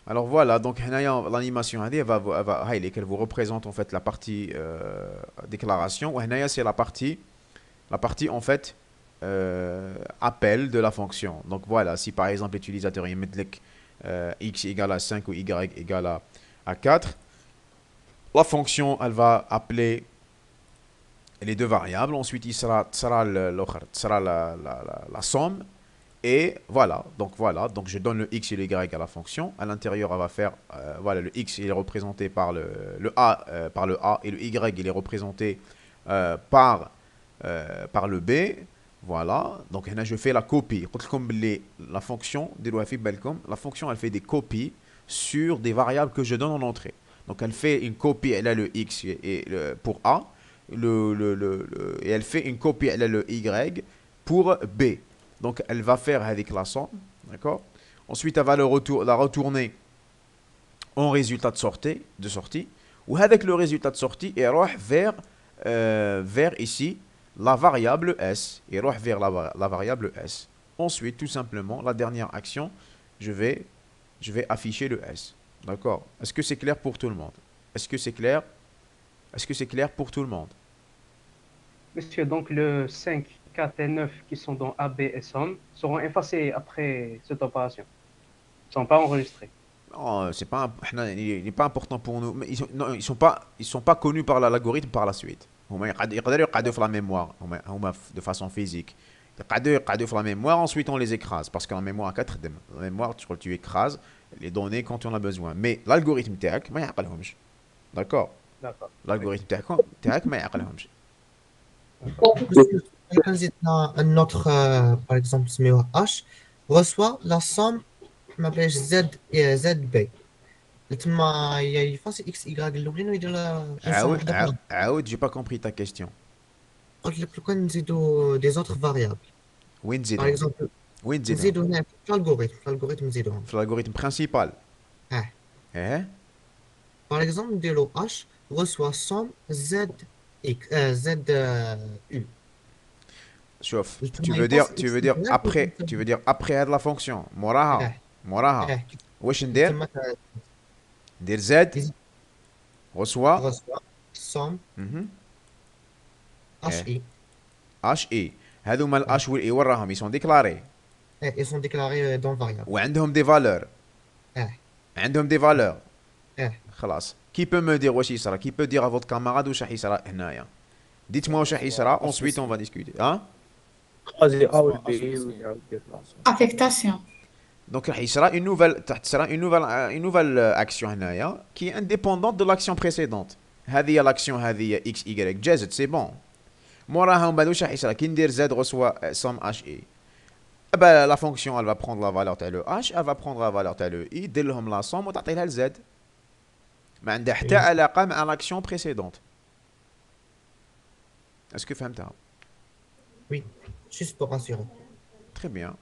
Alors voilà, donc l'animation elle vous représente en fait la partie déclaration. C'est la partie en fait appel de la fonction. Donc voilà, si par exemple l'utilisateur il met x égale à 5 ou y égale à 4, la fonction elle va appeler les deux variables. Ensuite, il sera la somme. Et voilà, donc je donne le x et le y à la fonction. À l'intérieur, elle va faire, voilà, le x il est représenté par le a, et le y il est représenté par le b. Voilà, donc là je fais la copie. Comme la fonction, la fonction elle fait des copies sur des variables que je donne en entrée. Donc elle fait une copie, elle a le x pour a, et elle fait une copie, elle a le y pour b. Donc elle va faire avec la somme, d'accord. Ensuite elle va la retourner en résultat de sortie, ou avec le résultat de sortie et vers ici la variable s, et vers la variable s. Ensuite tout simplement la dernière action, je vais afficher le s, d'accord. Est-ce que c'est clair pour tout le monde? Est-ce que c'est clair? Est-ce que c'est clair pour tout le monde? Monsieur, donc le 5, 4 et 9 qui sont dans AB et somme seront effacés après cette opération. Ils ne sont pas enregistrés. Non, il n'est pas important pour nous. Mais ils sont pas connus par l'algorithme par la suite. Ils يقعدوا في la mémoire de façon physique. يقعدوا في la mémoire, ensuite on les écrase parce que la mémoire كتخدم. La mémoire tu écrases les données quand on a besoin. Mais l'algorithme تاعك ما يعقلهمش. D'accord. L'algorithme تاعك ما يعقلهمش. Un autre, par exemple, H reçoit la somme Z et ZB. Il faut X, Y, j'ai pas compris ta question. Des autres variables. Par exemple, l'algorithme principal. Par exemple, H reçoit somme Z, U. Sauf, tu veux dire après la fonction. Moraha. Wesh ندير Z reçoit somme HI. HI. هذوما الH وال I وراهم ils sont déclarés. Ils sont déclarés dans variable. وعندهم des valeurs. عندهم des valeurs. خلاص. Qui peut me dire واش يصرى? Qui peut dire à votre camarade واش راح يصرى هنايا? Dites-moi واش راح يصرى, ensuite on va discuter. Hein? Affectation. Donc il sera une nouvelle action هنايا qui est indépendante de l'action précédente. هذه l'action هذه x y جازت, c'est bon. موراها من بعد واش راح يصرى كي ندير z reçoit somme h i. La fonction elle va prendre la valeur تاع le h, elle va prendre la valeur تاع le i, دير لهم la somme وتعطي لها z. ما عندها حتى علاقه مع l'action précédente. Est-ce que فهمتها? Oui, juste pour rassurer. Très bien.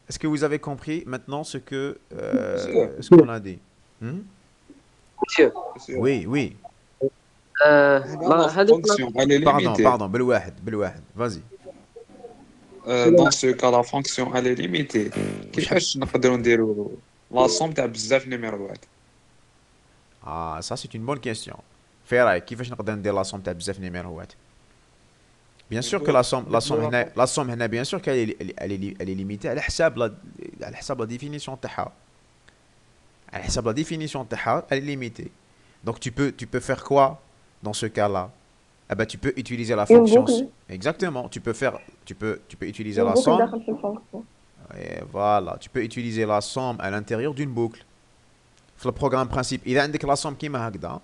Est-ce que vous avez compris maintenant ce qu'on a dit? Monsieur. Oui. Pardon, بالواحد, vas-y. Dans ce cas, la fonction elle est limitée. كيفاش نقدروا نديروا la somme تاع بزاف نيميروات؟ Ça c'est une bonne question. في رايك كيفاش نقدر ندير la somme تاع بزاف نيميروات؟ Bien sûr que la somme هنا bien sûr qu'elle est limitée على حساب la définition تاعها. على حساب la définition تاعها elle est limitée. Donc tu peux faire quoi dans ce cas-là? Eh ben tu peux utiliser la fonction. Exactement, tu peux utiliser la somme. Et voilà, tu peux utiliser la somme à l'intérieur d'une boucle. Le programme principe, il a indiqué la somme qui m'a هكذا.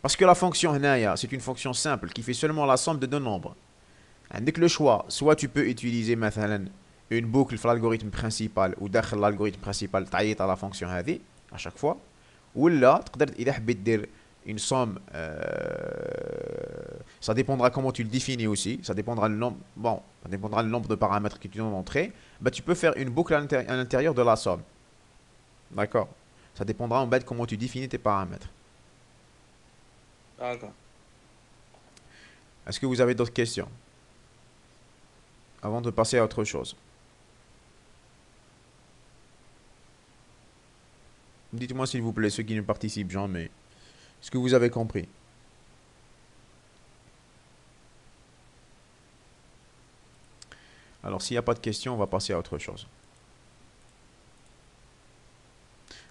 Parce que la fonction هنايا, c'est une fonction simple qui fait seulement la somme de deux nombres. عندك le choix, soit tu peux utiliser مثلا une boucle في l'algorithme principal ou داخل l'algorithme principal تعيط على la fonction هذه à chaque fois, ولا تقدر إذا حبيت دير une somme, ça dépendra comment tu le définis aussi, ça dépendra le nombre de paramètres que tu dois entrer. Bah, tu peux faire une boucle à l'intérieur de la somme. D'accord? Ça dépendra en bas de comment tu définis tes paramètres. D'accord. Est-ce que vous avez d'autres questions avant de passer à autre chose? Dites-moi s'il vous plaît, ceux qui ne participent jamais. Est-ce que vous avez compris? Alors, s'il n'y a pas de questions, on va passer à autre chose.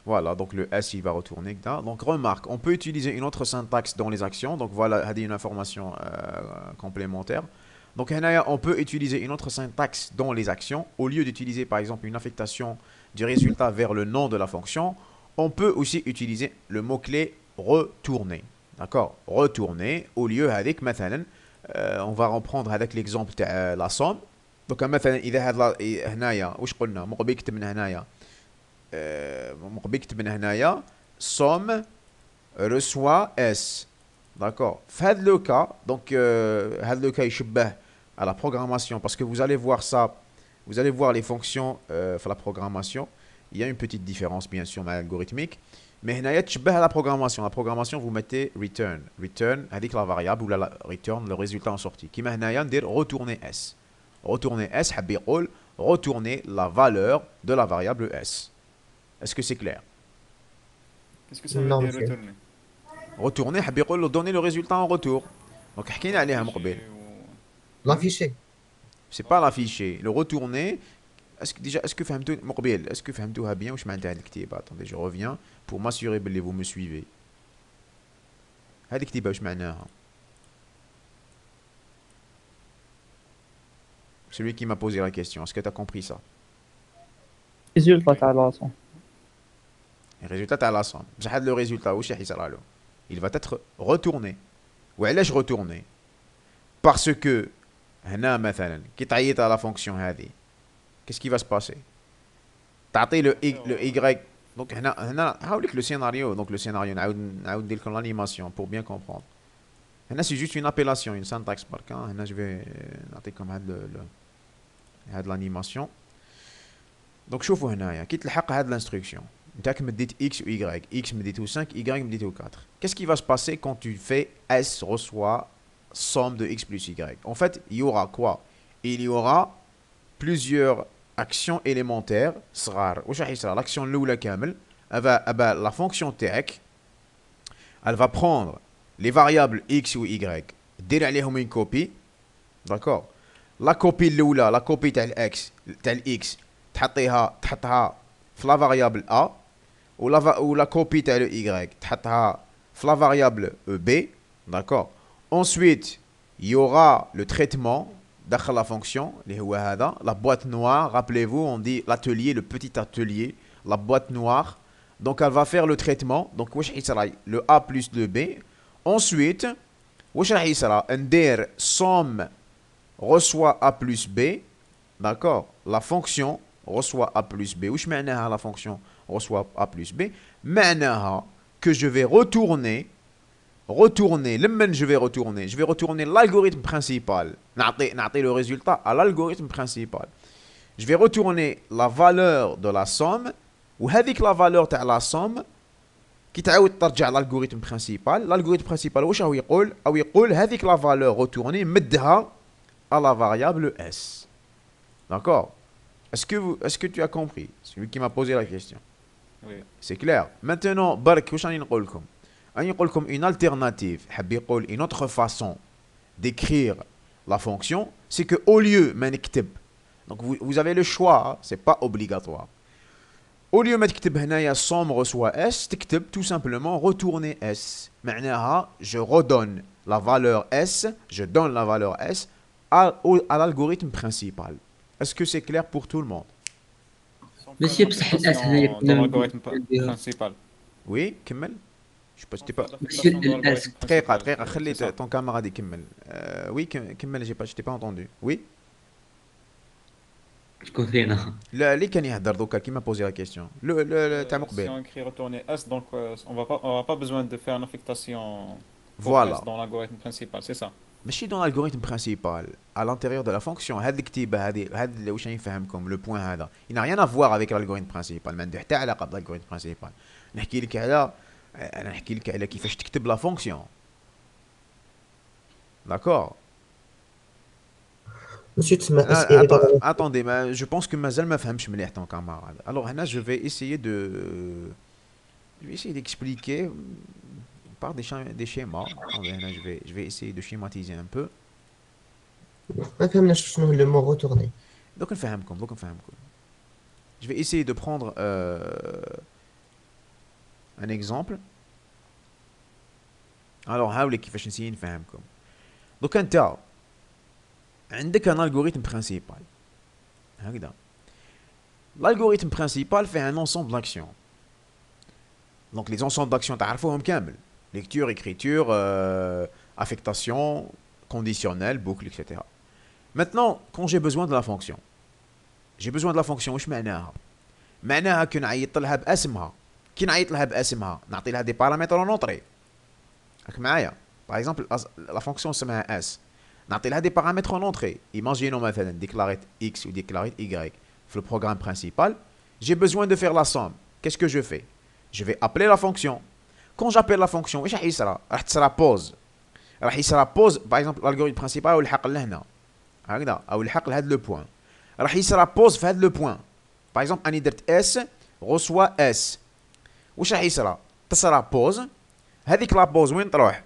Voilà, donc le S, il va retourner. Donc, remarque, on peut utiliser une autre syntaxe dans les actions. Donc, voilà, une information complémentaire. Donc, on peut utiliser une autre syntaxe dans les actions. Au lieu d'utiliser, par exemple, une affectation du résultat vers le nom de la fonction, on peut aussi utiliser le mot-clé retourner. D'accord? Retourner, au lieu avec, on va reprendre avec l'exemple de la somme. Donc, مثلا إذا هنايا واش قلنا مقبل يكتب من هنايا مقبل يكتب من هنايا somme reçoit S. D'accord. Fait le cas, donc le cas يشبه à la programmation parce que vous allez voir ça, vous allez voir les fonctions la programmation. Il y a une petite différence bien sûr mais algorithmique. Mais هنايا تشبه à la programmation. La programmation vous mettez return. Return avec la variable ou la return le résultat en sortie. كيما هنايا ندير retourner S. Retourner S حاب يقول retourner la valeur de la variable S. Est-ce que c'est clair? Qu'est-ce que ça veut dire retourner? Retourner حاب يقول donner le résultat en retour. Donc حكينا عليها من قبل. L'afficher. C'est pas l'afficher. Le retourner. Est-ce que فهمتوا من قبل? Est-ce que فهمتوها bien واش معناتها هذه الكتيبة؟ Attendez, je reviens pour m'assurer que vous me suivez. هذه الكتيبة واش معناها؟ Celui qui m'a posé la question, est-ce que tu as compris ça? Résultat تاع la somme. Le résultat تاع la somme. بصح le résultat واش راح يصرى له؟ Il va être retourné. وعلاش retourné? Parce que هنا مثلا كي تعيط على la fonction هذه qu'est-ce qui va se passer? تعطي le y donc هنا هاوليك le scénario donc le scénario نعاود ندير لكم l'animation pour bien comprendre. هنا c'est juste une appellation une syntaxe برك هنا je vais نعطيكم هاد l'animation. Donc شوفوا هنايا كي تلحق هاد l'instruction نتاك مديت x ou y x مديتو 5 y مديتو 4. Qu'est-ce qui va se passer quand tu fais s reçoit somme de x plus y? En fait, il y aura quoi? Il y aura plusieurs actions élémentaires صغار. واش راح يصرى؟ l'action الاولى كامل la fonction تاعك elle va prendre les variables x ou y دير عليهم une copie. D'accord. La copie الاولى la copie تاع الاكس تاع الاكس تحطها في la variable a ou la copie تاع le y تحطها في la variable b. D'accord. Ensuite, il y aura le traitement داخل la fonction اللي هو هذا la boîte noire. Rappelez-vous, on dit l'atelier, le petit atelier, la boîte noire. Donc elle va faire le traitement. Donc واش يصرى le a plus le b. Ensuite, واش راح يصرى ندير somme reçoit a plus b. D'accord. La fonction reçoit a plus b. واش معناها la fonction reçoit a plus b? معناها que je vais retourner لمن je vais retourner l'algorithme principal. نعطي le résultat à l'algorithme principal. Je vais retourner la valeur de la somme وهذيك la valeur تاع la somme كي تعاود ترجع l'algorithme principal. L'algorithme principal واش راهو يقول؟ أو يقول هذيك la valeur retournée مدها à la variable s. D'accord. Est-ce que tu as compris? Celui qui m'a posé la question. Oui. C'est clair. Maintenant برك واش راني نقول لكم؟ راني نقول لكم une alternative حاب يقول une autre façon d'écrire la fonction, c'est que au lieu ما نكتب. Donc vous avez le choix, c'est pas obligatoire. Au lieu ما تكتب هنايا somme reçoit s, تكتب tout simplement retourner s. معناها je redonne la valeur s, je donne la valeur s à l'algorithme principal. Est-ce que c'est clair pour tout le monde? Monsieur بصح الاس هنايا dans l'algorithme principal. Oui, كمل. Je sais pas, c'était pas. Monsieur الاس دقيقة خلي ton camarade يكمل. Oui, كمل, je t'ai pas entendu. Oui. شكون فينا؟ لا اللي كان يهدر دوكا كيما posé la question. Le تاع Si مقبل. on écrit retourner S, donc on va pas besoin de faire une affectation pour Voilà. S dans l'algorithme principal, c'est ça. ماشي dans l'algorithme principal, à l'intérieur de la fonction. هذه الكتيبة هذه واش نفهمكم le point هذا. Il n'a rien à voir avec l'algorithme principal. ما عنده حتى علاقة بالalgorithme principal. نحكي لك على كيفاش تكتب la fonction. D'accord. Monsieur تسمى Attendez, je pense que مازال ما فهمش مليح ton camarade. Alors هنا je vais essayer d'expliquer par des schémas. Attendez, هنا je vais essayer de schématiser un peu. ما فهمناش شنو هو le mot retourner. Donc نفهمكم donc نفهمكم. Je vais essayer de prendre un exemple. Alors هاولي كيفاش نسيي نفهمكم. دوك انت عندك un algorithme principal. هكذا. L'algorithme principal fait un ensemble d'actions. Donc les ensembles d'actions تعرفوهم كامل. Lecture, écriture, affectation, conditionnel, boucle, etc. Maintenant, quand j'ai besoin de la fonction, j'ai besoin de la fonction واش معناها؟ معناها كي نعيط لها باسمها. كي نعيط لها باسمها نعطي لها دي بارامتر ونونطري. راك معايا؟ باغ اكزومبل لا فونكسيون اسمها اس. نعطي لها دي بارامتر اونطري. ايماجينو مثلا ديكلاريت اكس و ديكلاريت واي في le programme principal. J'ai besoin de faire la somme. Qu'est-ce que je fais? Je vais appeler la fonction. Quand j'appelle la fonction, واش راح يصرى؟ راح تصرى pause. راح يصرى pause باغ اكزومبل الالغوريثم برينسيبال او الحق لهنا. هكذا او الحق لهذا لو بوين. راح يصرى pause في هذا لو بوين. باغ اكزومبل اني درت اس reçoit اس. واش راح يصرى؟ تصرى pause. هذيك لا بوز وين تروح؟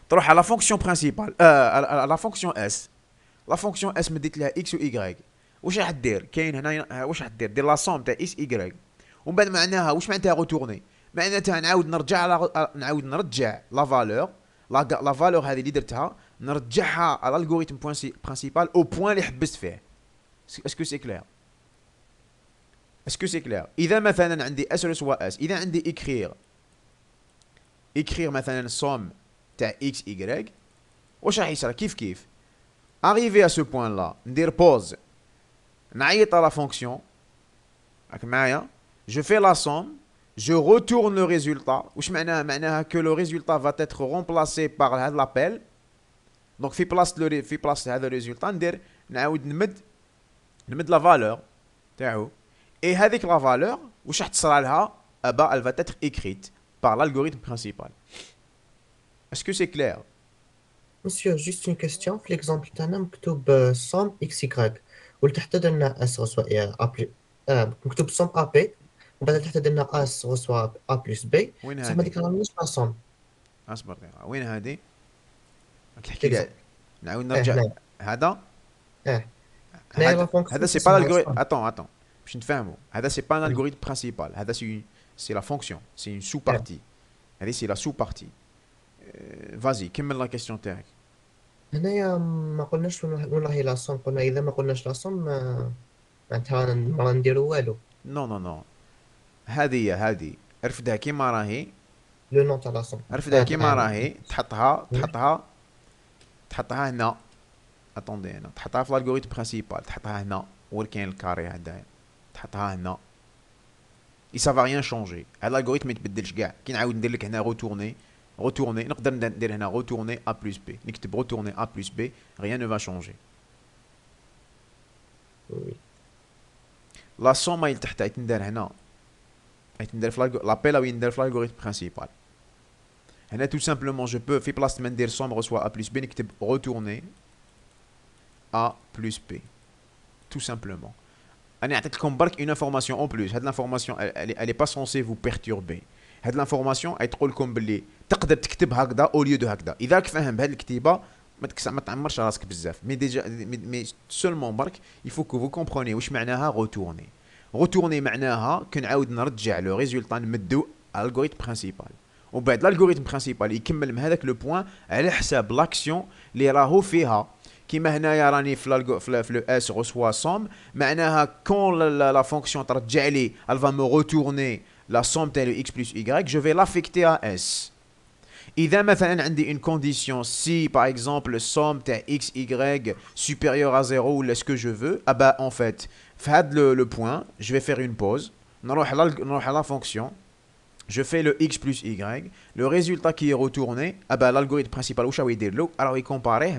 تروح على لا فونكسيون برينسيبال لا فونكسيون اس. لا فونكسيون اس مديت لها اكس و واي. واش راح دير؟ كاين هنا واش راح دير؟ دير لا سوم تاع اكس واي. ومن بعد معناها واش معناتها روتورني؟ معناتها نعاود نرجع لا فالور لا فالور هذه اللي درتها نرجعها على الالغوريثم برينسيبال او بوين اللي حبست فيه. اسكو سي كلير؟ اسكو سي كلير؟ اذا مثلا عندي اس ريسوا اس، اذا عندي écrire مثلا somme تاع x y واش راح يصرى؟ كيف arrivé à ce point là ندير pause نعيط على la fonction راك معايا. je fais la somme je retourne le résultat. واش معناها؟ معناها que le résultat va être remplacé par هذا l'appel. donc في بلاصه هذا الريزولتا ندير نعاود نمد la valeur تاعو. et هذيك la valeur واش راح تصرى لها؟ elle va être écrite par l'algorithme principal. Est-ce que c'est clair? Monsieur, juste une question. في l'exemple تاعنا مكتوب somme xy والتحت درنا s reçoit a plus مكتوب somme ap ومن بعد تحت درنا s reçoit a plus b. وين صح ما هذه؟ ذكرناش مع somme. اصبر وين هذه؟ تحكي لي نعاود نرجع. هذا هذا سي با l'algorithme. attends باش نتفاهموا. هذا سي با un algorithme principal. هذا c'est la fonction, c'est une sous-partie. Allez, c'est la sous-partie. Vas-y, كمل la question تاعك. هنايا ما قلناش وين راهي لا somme. قلنا إذا ما قلناش لا somme معناتها ما نديرو والو. نو هذه ارفدها كيما راهي. لو نون تاع لا somme ارفدها كيما راهي تحطها هنا. اتوندي هنا تحطها في الالغوريثم برينسيبال. تحطها هنا وين كاين الكاري هدايا. تحطها هنا. et ça va rien changer. هذا الالغوريثم ما يتبدلش كاع. كي نعاود ندير لك هنا روتورني نقدر ندير هنا روتورني a plus b. نكتب روتورني a plus b rien ne va changer. لا سوم اللي تحت يتندار هنا يتندار في لابيل او يندار في الالغوريثم برينسيبال. هنا tout simplement je peux في بلاصه ما ندير somme reçoit a plus b نكتب retourner a plus b tout simplement. انا عطيت لكم برك اون انفورماسيون اون بلوس. هاد الانفورماسيون elle est pas censée vous perturber. هاد الانفورماسيون اي تقول لكم باللي تقدر تكتب هكذا او ليو دو هكذا. اذا راك فاهم بهاد الكتيبه ما تعمرش راسك بزاف. مي ديجا مي سولمون برك يفو كو فو كومبروني واش معناها روتورني معناها كنعاود نرجع لو ريزولتا نمدو الالغوريثم برينسيبال. ومن بعد الالغوريثم برينسيبال يكمل من هذاك لو بوين على حساب لاكسيون اللي راهو فيها. كيما هنايا راني في لو اس reçoit somme معناها كون لا فونكسيون ترجع لي elle va me retourner la somme تاع x plus y je vais l'affecter à s. اذا مثلا عندي une condition si par exemple somme تاع x y supérieur à 0 ولا ce que je veux ah bah en fait في هذا le point je vais faire une pause نروح à la fonction je fais le x plus y le résultat qui est retourné ah bah l'algorithme principal واش راهو يدير له alors يكومباريه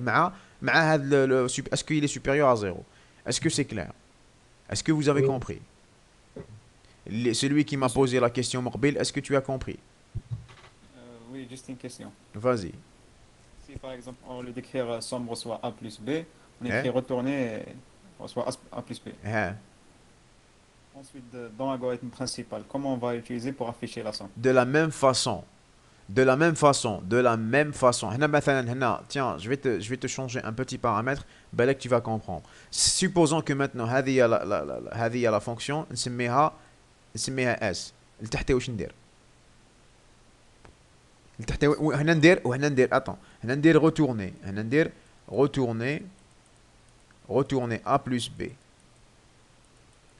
مع هذا est-ce qu'il est supérieur à 0. Est-ce que c'est clair? Est-ce que vous avez compris? Celui qui m'a posé la question مقبل, est-ce que tu as compris? Oui, juste une question. Vas-y. Si par exemple au lieu d'écrire somme reçoit a plus b, on écrit retourner reçoit a plus b. Ensuite, dans l'algorithme principal, comment on va l'utiliser pour afficher la somme? De la même façon. De la même façon, هنا مثلا هنا, tiens, je vais te changer un petit paramètre, بالك tu vas comprendre. Supposons que maintenant هذه la fonction نسميها s. لتحت واش ندير؟ لتحت هنا ندير attends, هنا ندير retourner, هنا ندير retourner a plus b.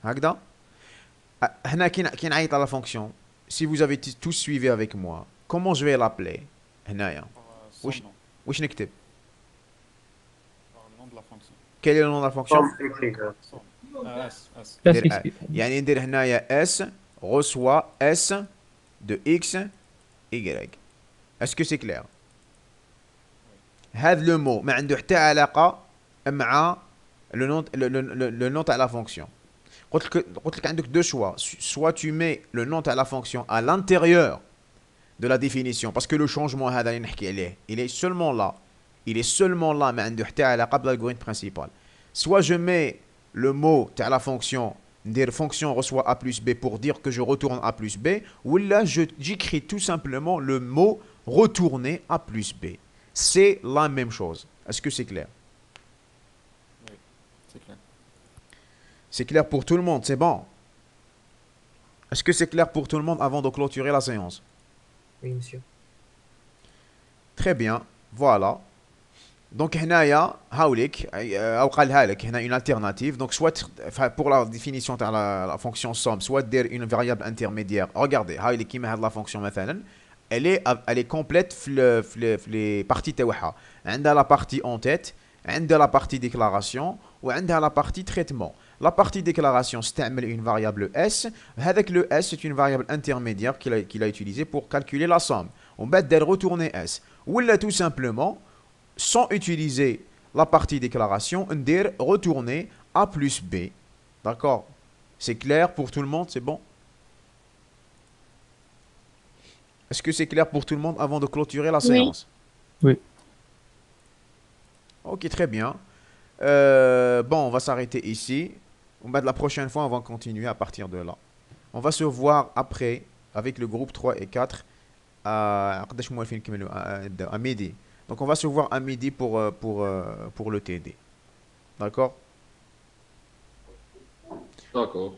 هكذا. هنا كي نعيط على la fonction, si vous avez tous suivi avec moi, comment je vais l'appeler هنايا؟ واش نكتب؟ Quel est le nom de la fonction? يعني ندير هنايا s reçoit s de x y. Est-ce que c'est clair? هذا le mot ما عنده حتى علاقة مع le nom تاع la fonction. قلت لك عندك deux choix. Soit tu mets le nom تاع la fonction à l'intérieur de la définition, parce que le changement هذا اللي نحكي عليه, il est seulement là ما عنده حتى علاقة بالalgorithme principal. Soit je mets le mot تاع la fonction, ندير fonction reçoit a plus b pour dire que je retourne a plus b, ou là j'écris tout simplement le mot retourner a plus b. C'est la même chose. Est-ce que c'est clair? Oui, c'est clair. C'est clair pour tout le monde, c'est bon? Est-ce que c'est clair pour tout le monde avant de clôturer la séance? Oui, monsieur. Très bien, voilà. Donc هنايا هاوليك او قالها لك هنا une alternative. Donc soit pour la définition تاع la fonction somme, soit دير une variable intermédiaire. Regardez هاوليك كيما هاد la fonction مثلا, elle est complète في les parties تاعها. عندها la partie en tête, عندها la partie déclaration, وعندها la partie traitement. La partie déclaration استعمل une variable s. هذاك le s c'est une variable intermédiaire qu'il a utilisée pour calculer la somme. On va dire retourner s. Ou là tout simplement, sans utiliser la partie déclaration, on dire retourner a plus b. D'accord? C'est clair pour tout le monde? C'est bon? Est-ce que c'est clair pour tout le monde avant de clôturer la séance? Oui. Ok, très bien. Bon, on va s'arrêter ici. La prochaine fois, on va continuer à partir de là. On va se voir après avec le groupe 3 et 4 à midi. Donc on va se voir à midi pour le TD. D'accord? D'accord.